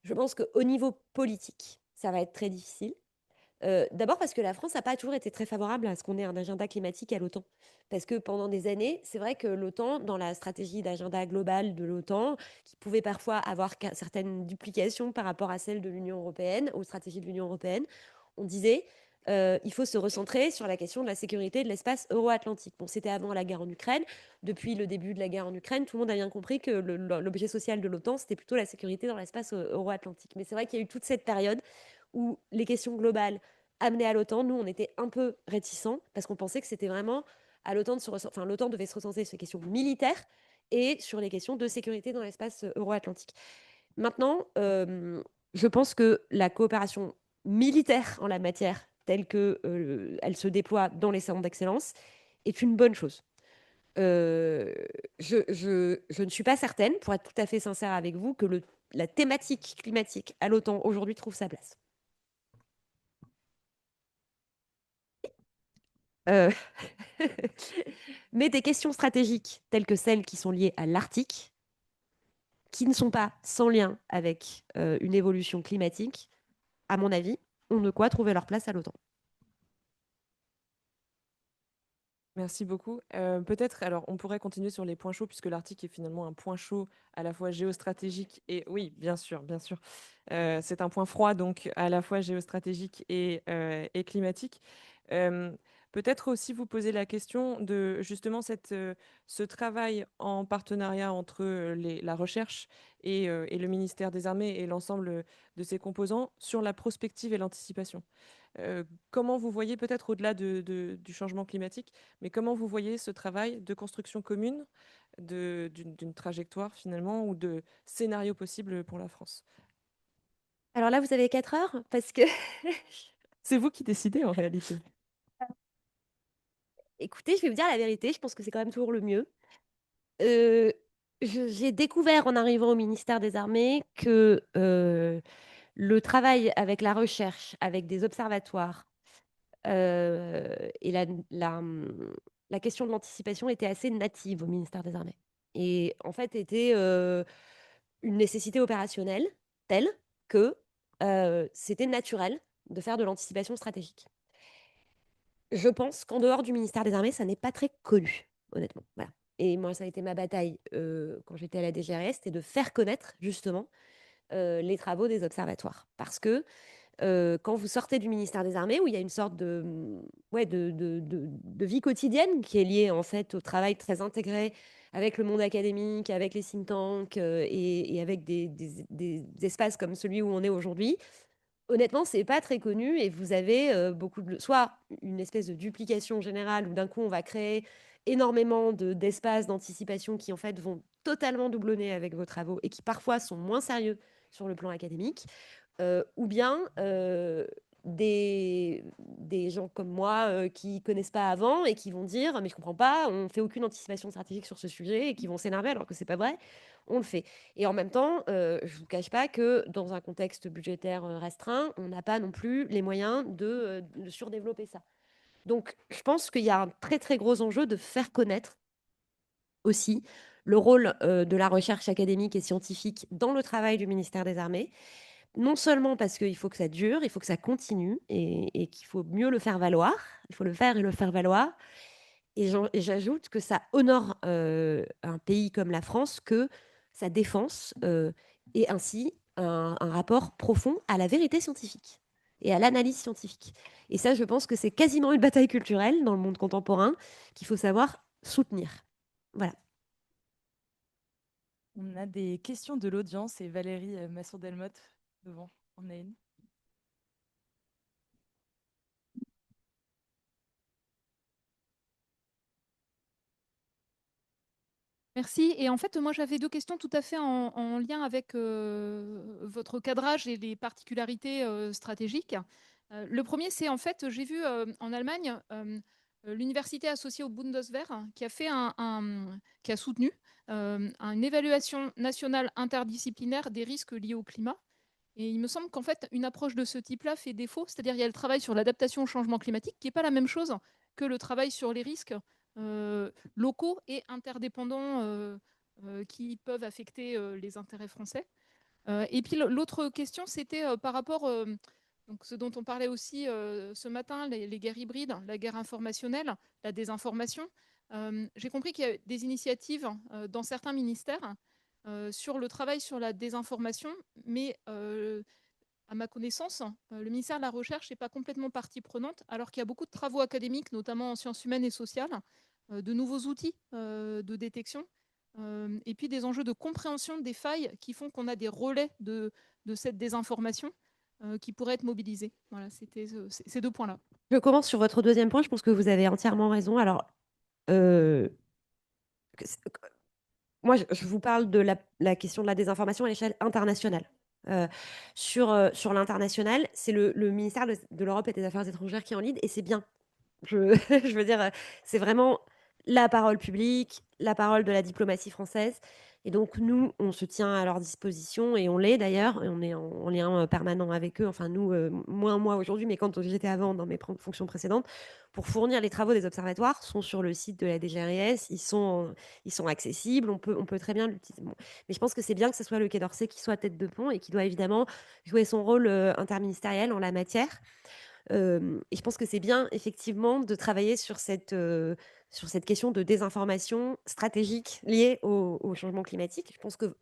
Je pense qu'au niveau politique, ça va être très difficile. D'abord parce que la France n'a pas toujours été très favorable à ce qu'on ait un agenda climatique à l'OTAN. Parce que pendant des années, c'est vrai que l'OTAN, dans la stratégie d'agenda global de l'OTAN, qui pouvait parfois avoir certaines duplications par rapport à celles de l'Union européenne, aux stratégies de l'Union européenne, on disait il faut se recentrer sur la question de la sécurité de l'espace euro-atlantique. Bon, c'était avant la guerre en Ukraine. Depuis le début de la guerre en Ukraine, tout le monde a bien compris que l'objet social de l'OTAN, c'était plutôt la sécurité dans l'espace euro-atlantique. Mais c'est vrai qu'il y a eu toute cette période où les questions globales amenées à l'OTAN, nous, on était un peu réticents parce qu'on pensait que c'était vraiment à l'OTAN l'OTAN devait se recentrer sur les questions militaires et sur les questions de sécurité dans l'espace euro-atlantique. Maintenant, je pense que la coopération militaire en la matière, telle qu'elle se déploie dans les centres d'excellence, est une bonne chose. Je ne suis pas certaine, pour être tout à fait sincère avec vous, que la thématique climatique à l'OTAN aujourd'hui trouve sa place. Euh, Mais des questions stratégiques telles que celles qui sont liées à l'Arctique, qui ne sont pas sans lien avec une évolution climatique, à mon avis, ont de quoi trouver leur place à l'OTAN. Merci beaucoup. Peut-être, alors, on pourrait continuer sur les points chauds, puisque l'Arctique est finalement un point chaud à la fois géostratégique et, oui, bien sûr, bien sûr. C'est un point froid, donc à la fois géostratégique et climatique. Euh, Peut-être aussi vous poser la question de justement ce travail en partenariat entre la recherche et le ministère des Armées et l'ensemble de ses composants sur la prospective et l'anticipation. Comment vous voyez, peut-être au-delà du changement climatique, mais comment vous voyez ce travail de construction commune d'une trajectoire finalement ou de scénarios possibles pour la France? Alors là, vous avez 4 heures parce que, C'est vous qui décidez en réalité. écoutez, je vais vous dire la vérité, je pense que c'est quand même toujours le mieux. Euh, j'ai découvert en arrivant au ministère des Armées que le travail avec la recherche, avec des observatoires et la question de l'anticipation était assez native au ministère des Armées. Et en fait, était une nécessité opérationnelle telle que c'était naturel de faire de l'anticipation stratégique. Je pense qu'en dehors du ministère des Armées, ça n'est pas très connu, honnêtement. Voilà. Et moi, ça a été ma bataille quand j'étais à la DGRS, c'était de faire connaître justement les travaux des observatoires. Parce que quand vous sortez du ministère des Armées, où il y a une sorte ouais, de vie quotidienne qui est liée en fait au travail très intégré avec le monde académique, avec les think tanks et avec des espaces comme celui où on est aujourd'hui, honnêtement, c'est pas très connu et vous avez soit une espèce de duplication générale où d'un coup on va créer énormément d'espaces d'anticipation qui en fait vont totalement doublonner avec vos travaux et qui parfois sont moins sérieux sur le plan académique, ou bien des gens comme moi qui connaissent pas avant et qui vont dire mais je comprends pas, on fait aucune anticipation stratégique sur ce sujet et qui vont s'énerver alors que c'est pas vrai, on le fait. Et en même temps, je vous cache pas que dans un contexte budgétaire restreint, on n'a pas non plus les moyens de surdévelopper ça. Donc je pense qu'il y a un très très gros enjeu de faire connaître aussi le rôle de la recherche académique et scientifique dans le travail du ministère des Armées. Non seulement parce qu'il faut que ça dure, il faut que ça continue et qu'il faut mieux le faire valoir, il faut le faire et le faire valoir. Et j'ajoute que ça honore un pays comme la France que sa défense est ainsi un rapport profond à la vérité scientifique et à l'analyse scientifique. Et ça, je pense que c'est quasiment une bataille culturelle dans le monde contemporain qu'il faut savoir soutenir. Voilà. On a des questions de l'audience et Valérie Massour-Delmotte devant. On a une. Merci. Et en fait, moi, j'avais 2 questions tout à fait en lien avec votre cadrage et les particularités stratégiques. Le premier, c'est en fait, j'ai vu en Allemagne l'université associée au Bundeswehr qui a fait qui a soutenu une évaluation nationale interdisciplinaire des risques liés au climat Et il me semble qu'en fait, une approche de ce type-là fait défaut. C'est-à-dire, il y a le travail sur l'adaptation au changement climatique, qui n'est pas la même chose que le travail sur les risques locaux et interdépendants qui peuvent affecter les intérêts français. Et puis l'autre question, c'était par rapport, donc ce dont on parlait aussi ce matin, les guerres hybrides, la guerre informationnelle, la désinformation. J'ai compris qu'il y a des initiatives dans certains ministères sur le travail sur la désinformation, mais à ma connaissance, le ministère de la Recherche n'est pas complètement partie prenante, alors qu'il y a beaucoup de travaux académiques, notamment en sciences humaines et sociales, de nouveaux outils de détection, et puis des enjeux de compréhension des failles qui font qu'on a des relais de cette désinformation qui pourraient être mobilisés. Voilà, c'était ces deux points-là. Je commence sur votre deuxième point. Je pense que vous avez entièrement raison. Alors, euh, que c'est- moi, je vous parle de la question de la désinformation à l'échelle internationale. Sur l'international, c'est le ministère de l'Europe et des Affaires étrangères qui est en lead, et c'est bien. Je, je veux dire, c'est vraiment la parole publique, la parole de la diplomatie française. Et donc, nous, on se tient à leur disposition, et on l'est d'ailleurs, et on est en lien permanent avec eux, enfin nous, moins moi aujourd'hui, mais quand j'étais avant dans mes fonctions précédentes, pour fournir les travaux des observatoires, sont sur le site de la DGRIS, ils sont accessibles, on peut très bien l'utiliser. Bon. Mais je pense que c'est bien que ce soit le Quai d'Orsay qui soit tête de pont et qui doit évidemment jouer son rôle interministériel en la matière. Et je pense que c'est bien, effectivement, de travailler sur cette question de désinformation stratégique liée au changement climatique. Je pense que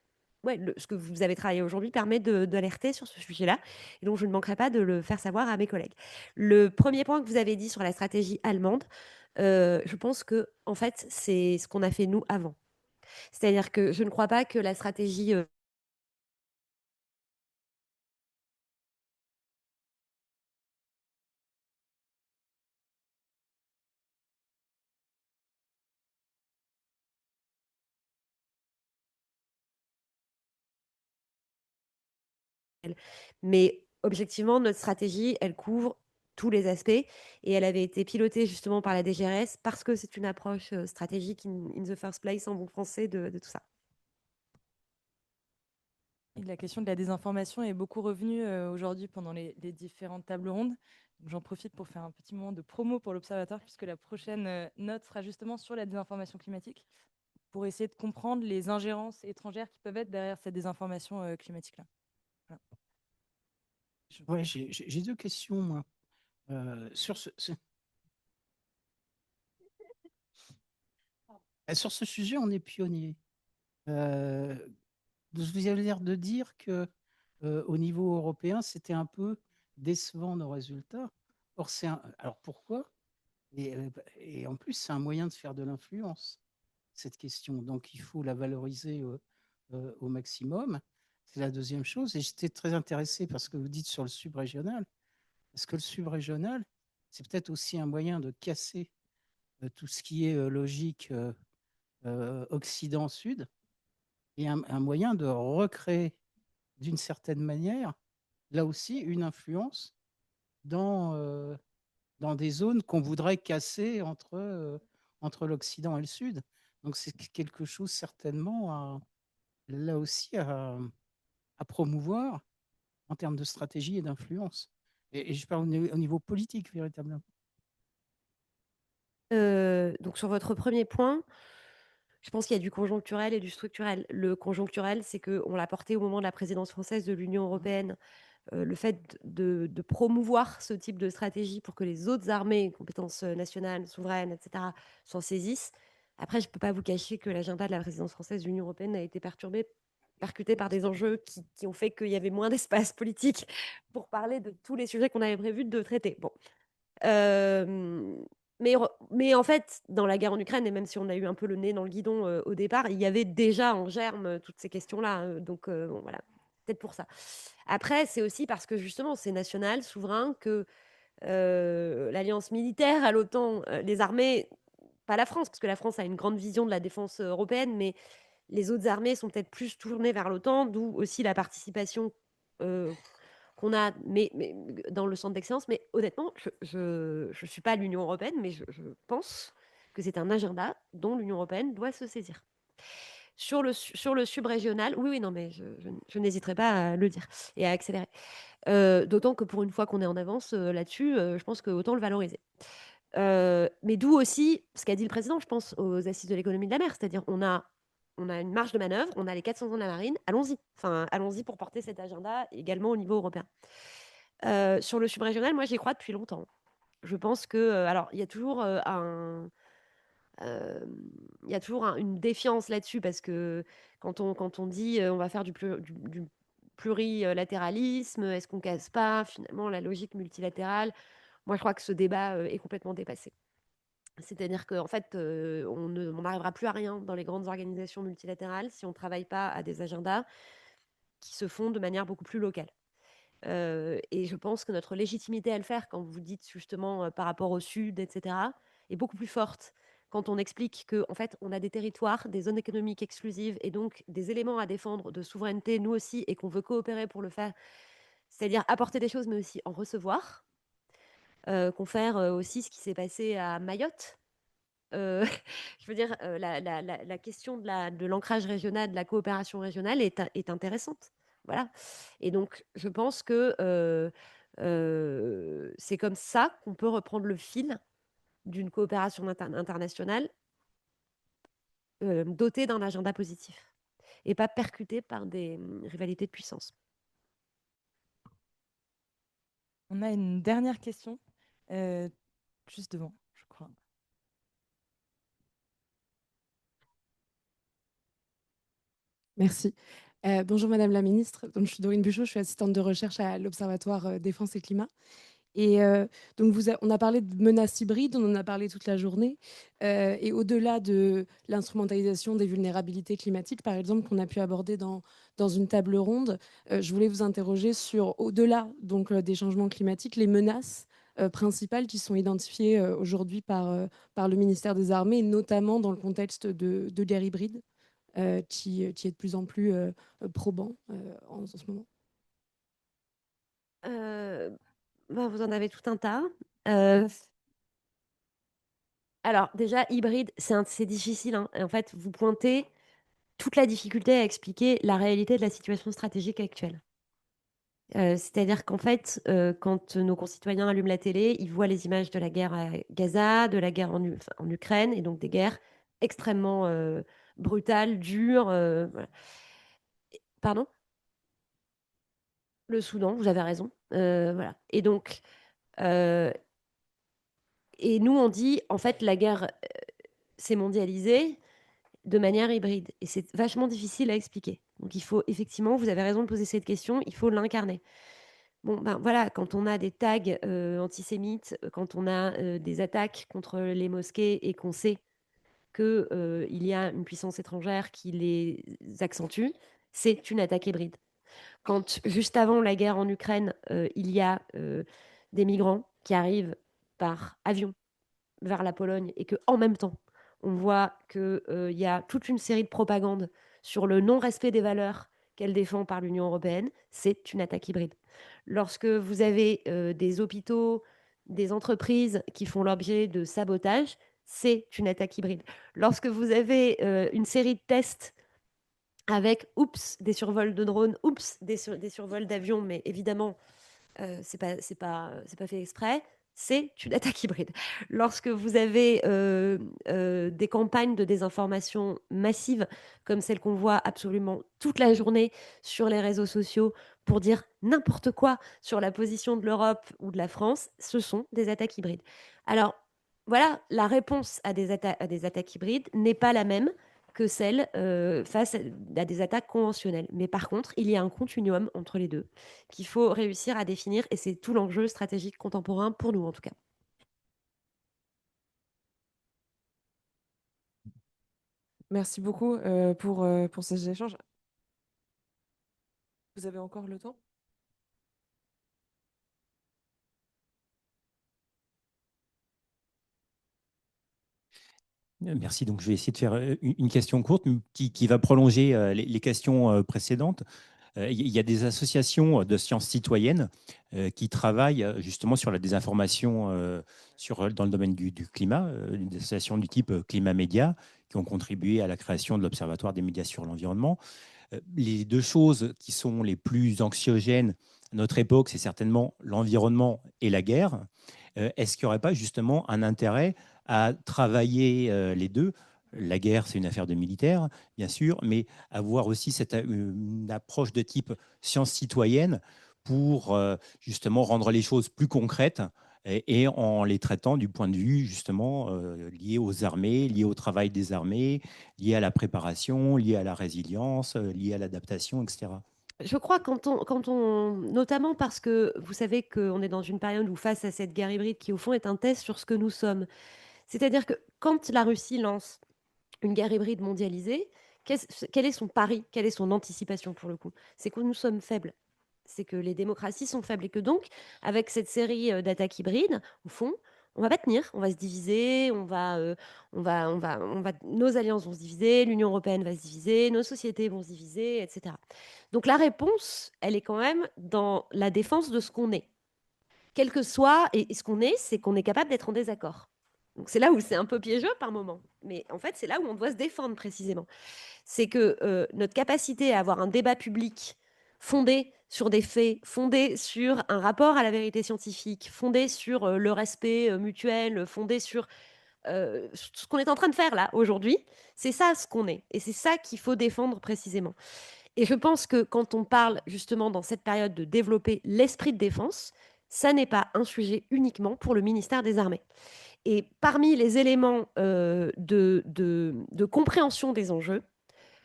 ouais, ce que vous avez travaillé aujourd'hui permet d'alerter sur ce sujet-là. Et donc, je ne manquerai pas de le faire savoir à mes collègues. Le premier point que vous avez dit sur la stratégie allemande, je pense que, en fait, c'est ce qu'on a fait nous avant. C'est-à-dire que je ne crois pas que la stratégie mais objectivement, notre stratégie, elle couvre tous les aspects et elle avait été pilotée justement par la DGRS parce que c'est une approche stratégique in the first place en bon français de tout ça. Et la question de la désinformation est beaucoup revenue aujourd'hui pendant les différentes tables rondes. Donc, j'en profite pour faire un petit moment de promo pour l'Observatoire, puisque la prochaine note sera justement sur la désinformation climatique, pour essayer de comprendre les ingérences étrangères qui peuvent être derrière cette désinformation climatique-là. Voilà. Ouais, j'ai deux questions, moi. Sur sur ce sujet, on est pionnier. Vous avez l'air de dire que au niveau européen, c'était un peu décevant nos résultats. Or, alors pourquoi? Et en plus, c'est un moyen de faire de l'influence, cette question. Donc, il faut la valoriser au maximum. C'est la deuxième chose. Et j'étais très intéressé par ce que vous dites sur le subrégional. Parce que le subrégional, c'est peut-être aussi un moyen de casser tout ce qui est logique Occident-Sud et un moyen de recréer d'une certaine manière, là aussi, une influence dans, dans des zones qu'on voudrait casser entre l'Occident et le Sud. Donc c'est quelque chose certainement là aussi à promouvoir en termes de stratégie et d'influence. Et je parle au niveau politique, véritablement. Donc sur votre premier point, je pense qu'il y a du conjoncturel et du structurel. Le conjoncturel, c'est qu'on l'a porté au moment de la présidence française de l'Union européenne, le fait de promouvoir ce type de stratégie pour que les autres armées, compétences nationales, souveraines, etc., s'en saisissent. Après, je ne peux pas vous cacher que l'agenda de la présidence française de l'Union européenne a été percuté par des enjeux qui ont fait qu'il y avait moins d'espace politique pour parler de tous les sujets qu'on avait prévu de traiter. Bon. Euh, mais en fait, dans la guerre en Ukraine, et même si on a eu un peu le nez dans le guidon au départ, il y avait déjà en germe toutes ces questions-là. Donc, bon, voilà, peut-être pour ça. Après, c'est aussi parce que justement, c'est national, souverain, que l'alliance militaire à l'OTAN, les armées, pas la France, parce que la France a une grande vision de la défense européenne, mais les autres armées sont peut-être plus tournées vers l'OTAN, d'où aussi la participation qu'on a mais dans le centre d'excellence. Mais honnêtement, je suis pas à l'Union européenne, mais je pense que c'est un agenda dont l'Union européenne doit se saisir. Sur le subrégional, oui, oui, non, mais je n'hésiterai pas à le dire et à accélérer. D'autant que pour une fois qu'on est en avance là-dessus, je pense qu'autant le valoriser. Mais d'où aussi ce qu'a dit le président, je pense, aux assises de l'économie de la mer. C'est-à-dire, on a une marge de manœuvre, on a les 400 ans de la marine, allons-y. Enfin, allons-y pour porter cet agenda également au niveau européen. Sur le subrégional, moi, j'y crois depuis longtemps. Je pense que, alors, il y a toujours une défiance là-dessus parce que quand on dit on va faire du plurilatéralisme, est-ce qu'on casse pas finalement la logique multilatérale? Moi, je crois que ce débat est complètement dépassé. C'est-à-dire qu'en fait, on n'arrivera plus à rien dans les grandes organisations multilatérales si on ne travaille pas à des agendas qui se font de manière beaucoup plus locale. Et je pense que notre légitimité à le faire, quand vous dites justement par rapport au Sud, etc., est beaucoup plus forte quand on explique qu'en fait, on a des territoires, des zones économiques exclusives et donc des éléments à défendre de souveraineté, nous aussi, et qu'on veut coopérer pour le faire, c'est-à-dire apporter des choses, mais aussi en recevoir, confère aussi ce qui s'est passé à Mayotte. Je veux dire, la question de l'ancrage régional, de la coopération régionale est intéressante. Voilà. Et donc, je pense que c'est comme ça qu'on peut reprendre le fil d'une coopération internationale dotée d'un agenda positif et pas percutée par des rivalités de puissance. On a une dernière question, juste devant, je crois. Merci. Bonjour Madame la Ministre. Donc, je suis Dorine Buchot, je suis assistante de recherche à l'Observatoire Défense et Climat. Et donc, on a parlé de menaces hybrides, on en a parlé toute la journée. Et au-delà de l'instrumentalisation des vulnérabilités climatiques, par exemple, qu'on a pu aborder dans une table ronde, je voulais vous interroger sur, au-delà donc, des changements climatiques, les menaces principales qui sont identifiées aujourd'hui par le ministère des Armées, notamment dans le contexte de guerre hybride. Qui est de plus en plus probant en ce moment. Vous en avez tout un tas. Alors, déjà, hybride, c'est difficile. Hein. En fait, vous pointez toute la difficulté à expliquer la réalité de la situation stratégique actuelle. C'est-à-dire qu'en fait, quand nos concitoyens allument la télé, ils voient les images de la guerre à Gaza, de la guerre en Ukraine, et donc des guerres extrêmement brutales, dures. Voilà. Pardon? Le Soudan, vous avez raison. Voilà. Et donc, et nous, on dit, en fait, la guerre s'est mondialisée de manière hybride. Et c'est vachement difficile à expliquer. Donc, il faut, effectivement, vous avez raison de poser cette question, il faut l'incarner. Bon, ben voilà, quand on a des tags antisémites, quand on a des attaques contre les mosquées et qu'on sait qu'il y a une puissance étrangère qui les accentue, c'est une attaque hybride. Quand, juste avant la guerre en Ukraine, il y a des migrants qui arrivent par avion vers la Pologne et qu'en même temps, on voit qu'il y a toute une série de propagandes sur le non-respect des valeurs qu'elle défend par l'Union européenne, c'est une attaque hybride. Lorsque vous avez des hôpitaux, des entreprises qui font l'objet de sabotage, c'est une attaque hybride. Lorsque vous avez une série de tests avec, des survols de drones, des survols d'avions, mais évidemment, c'est pas fait exprès, c'est une attaque hybride. Lorsque vous avez des campagnes de désinformation massives, comme celles qu'on voit absolument toute la journée sur les réseaux sociaux pour dire n'importe quoi sur la position de l'Europe ou de la France, ce sont des attaques hybrides. Alors, voilà, la réponse à des attaques hybrides n'est pas la même que celle face à des attaques conventionnelles. Mais par contre, il y a un continuum entre les deux qu'il faut réussir à définir et c'est tout l'enjeu stratégique contemporain pour nous en tout cas. Merci beaucoup pour ces échanges. Vous avez encore le temps? Merci. Donc, je vais essayer de faire une question courte qui va prolonger les questions précédentes. Il y a des associations de sciences citoyennes qui travaillent justement sur la désinformation dans le domaine du climat, des associations du type Climat Média, qui ont contribué à la création de l'Observatoire des médias sur l'environnement. Les deux choses qui sont les plus anxiogènes à notre époque, c'est certainement l'environnement et la guerre. Est-ce qu'il n'y aurait pas justement un intérêt à travailler les deux? La guerre, c'est une affaire de militaires, bien sûr, mais avoir aussi une approche de type science citoyenne pour justement rendre les choses plus concrètes et en les traitant du point de vue justement lié aux armées, lié au travail des armées, lié à la préparation, lié à la résilience, lié à l'adaptation, etc. Je crois notamment parce que vous savez qu'on est dans une période où face à cette guerre hybride qui au fond est un test sur ce que nous sommes. C'est-à-dire que quand la Russie lance une guerre hybride mondialisée, quel est son pari? Quelle est son anticipation pour le coup? C'est que nous sommes faibles. C'est que les démocraties sont faibles et que donc, avec cette série d'attaques hybrides, au fond, on va pas tenir, on va se diviser, nos alliances vont se diviser, l'Union européenne va se diviser, nos sociétés vont se diviser, etc. Donc la réponse, elle est quand même dans la défense de ce qu'on est. Quel que soit, et ce qu'on est, c'est qu'on est capable d'être en désaccord. Donc c'est là où c'est un peu piégeux par moment. Mais en fait, c'est là où on doit se défendre précisément. C'est que notre capacité à avoir un débat public fondé sur des faits, fondé sur un rapport à la vérité scientifique, fondé sur le respect mutuel, fondé sur ce qu'on est en train de faire là aujourd'hui, c'est ça ce qu'on est. Et c'est ça qu'il faut défendre précisément. Et je pense que quand on parle justement dans cette période de développer l'esprit de défense, ça n'est pas un sujet uniquement pour le ministère des Armées. Et parmi les éléments de compréhension des enjeux,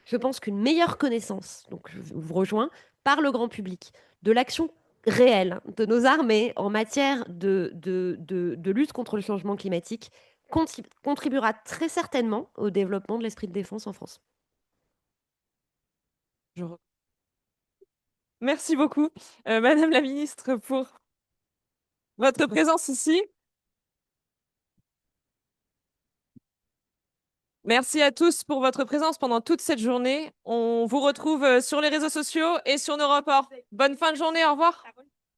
je pense qu'une meilleure connaissance, donc je vous rejoins, par le grand public, de l'action réelle de nos armées en matière de lutte contre le changement climatique contribuera très certainement au développement de l'esprit de défense en France. Merci beaucoup, Madame la Ministre, pour votre présence ici. Merci à tous pour votre présence pendant toute cette journée. On vous retrouve sur les réseaux sociaux et sur nos rapports. Bonne fin de journée, au revoir.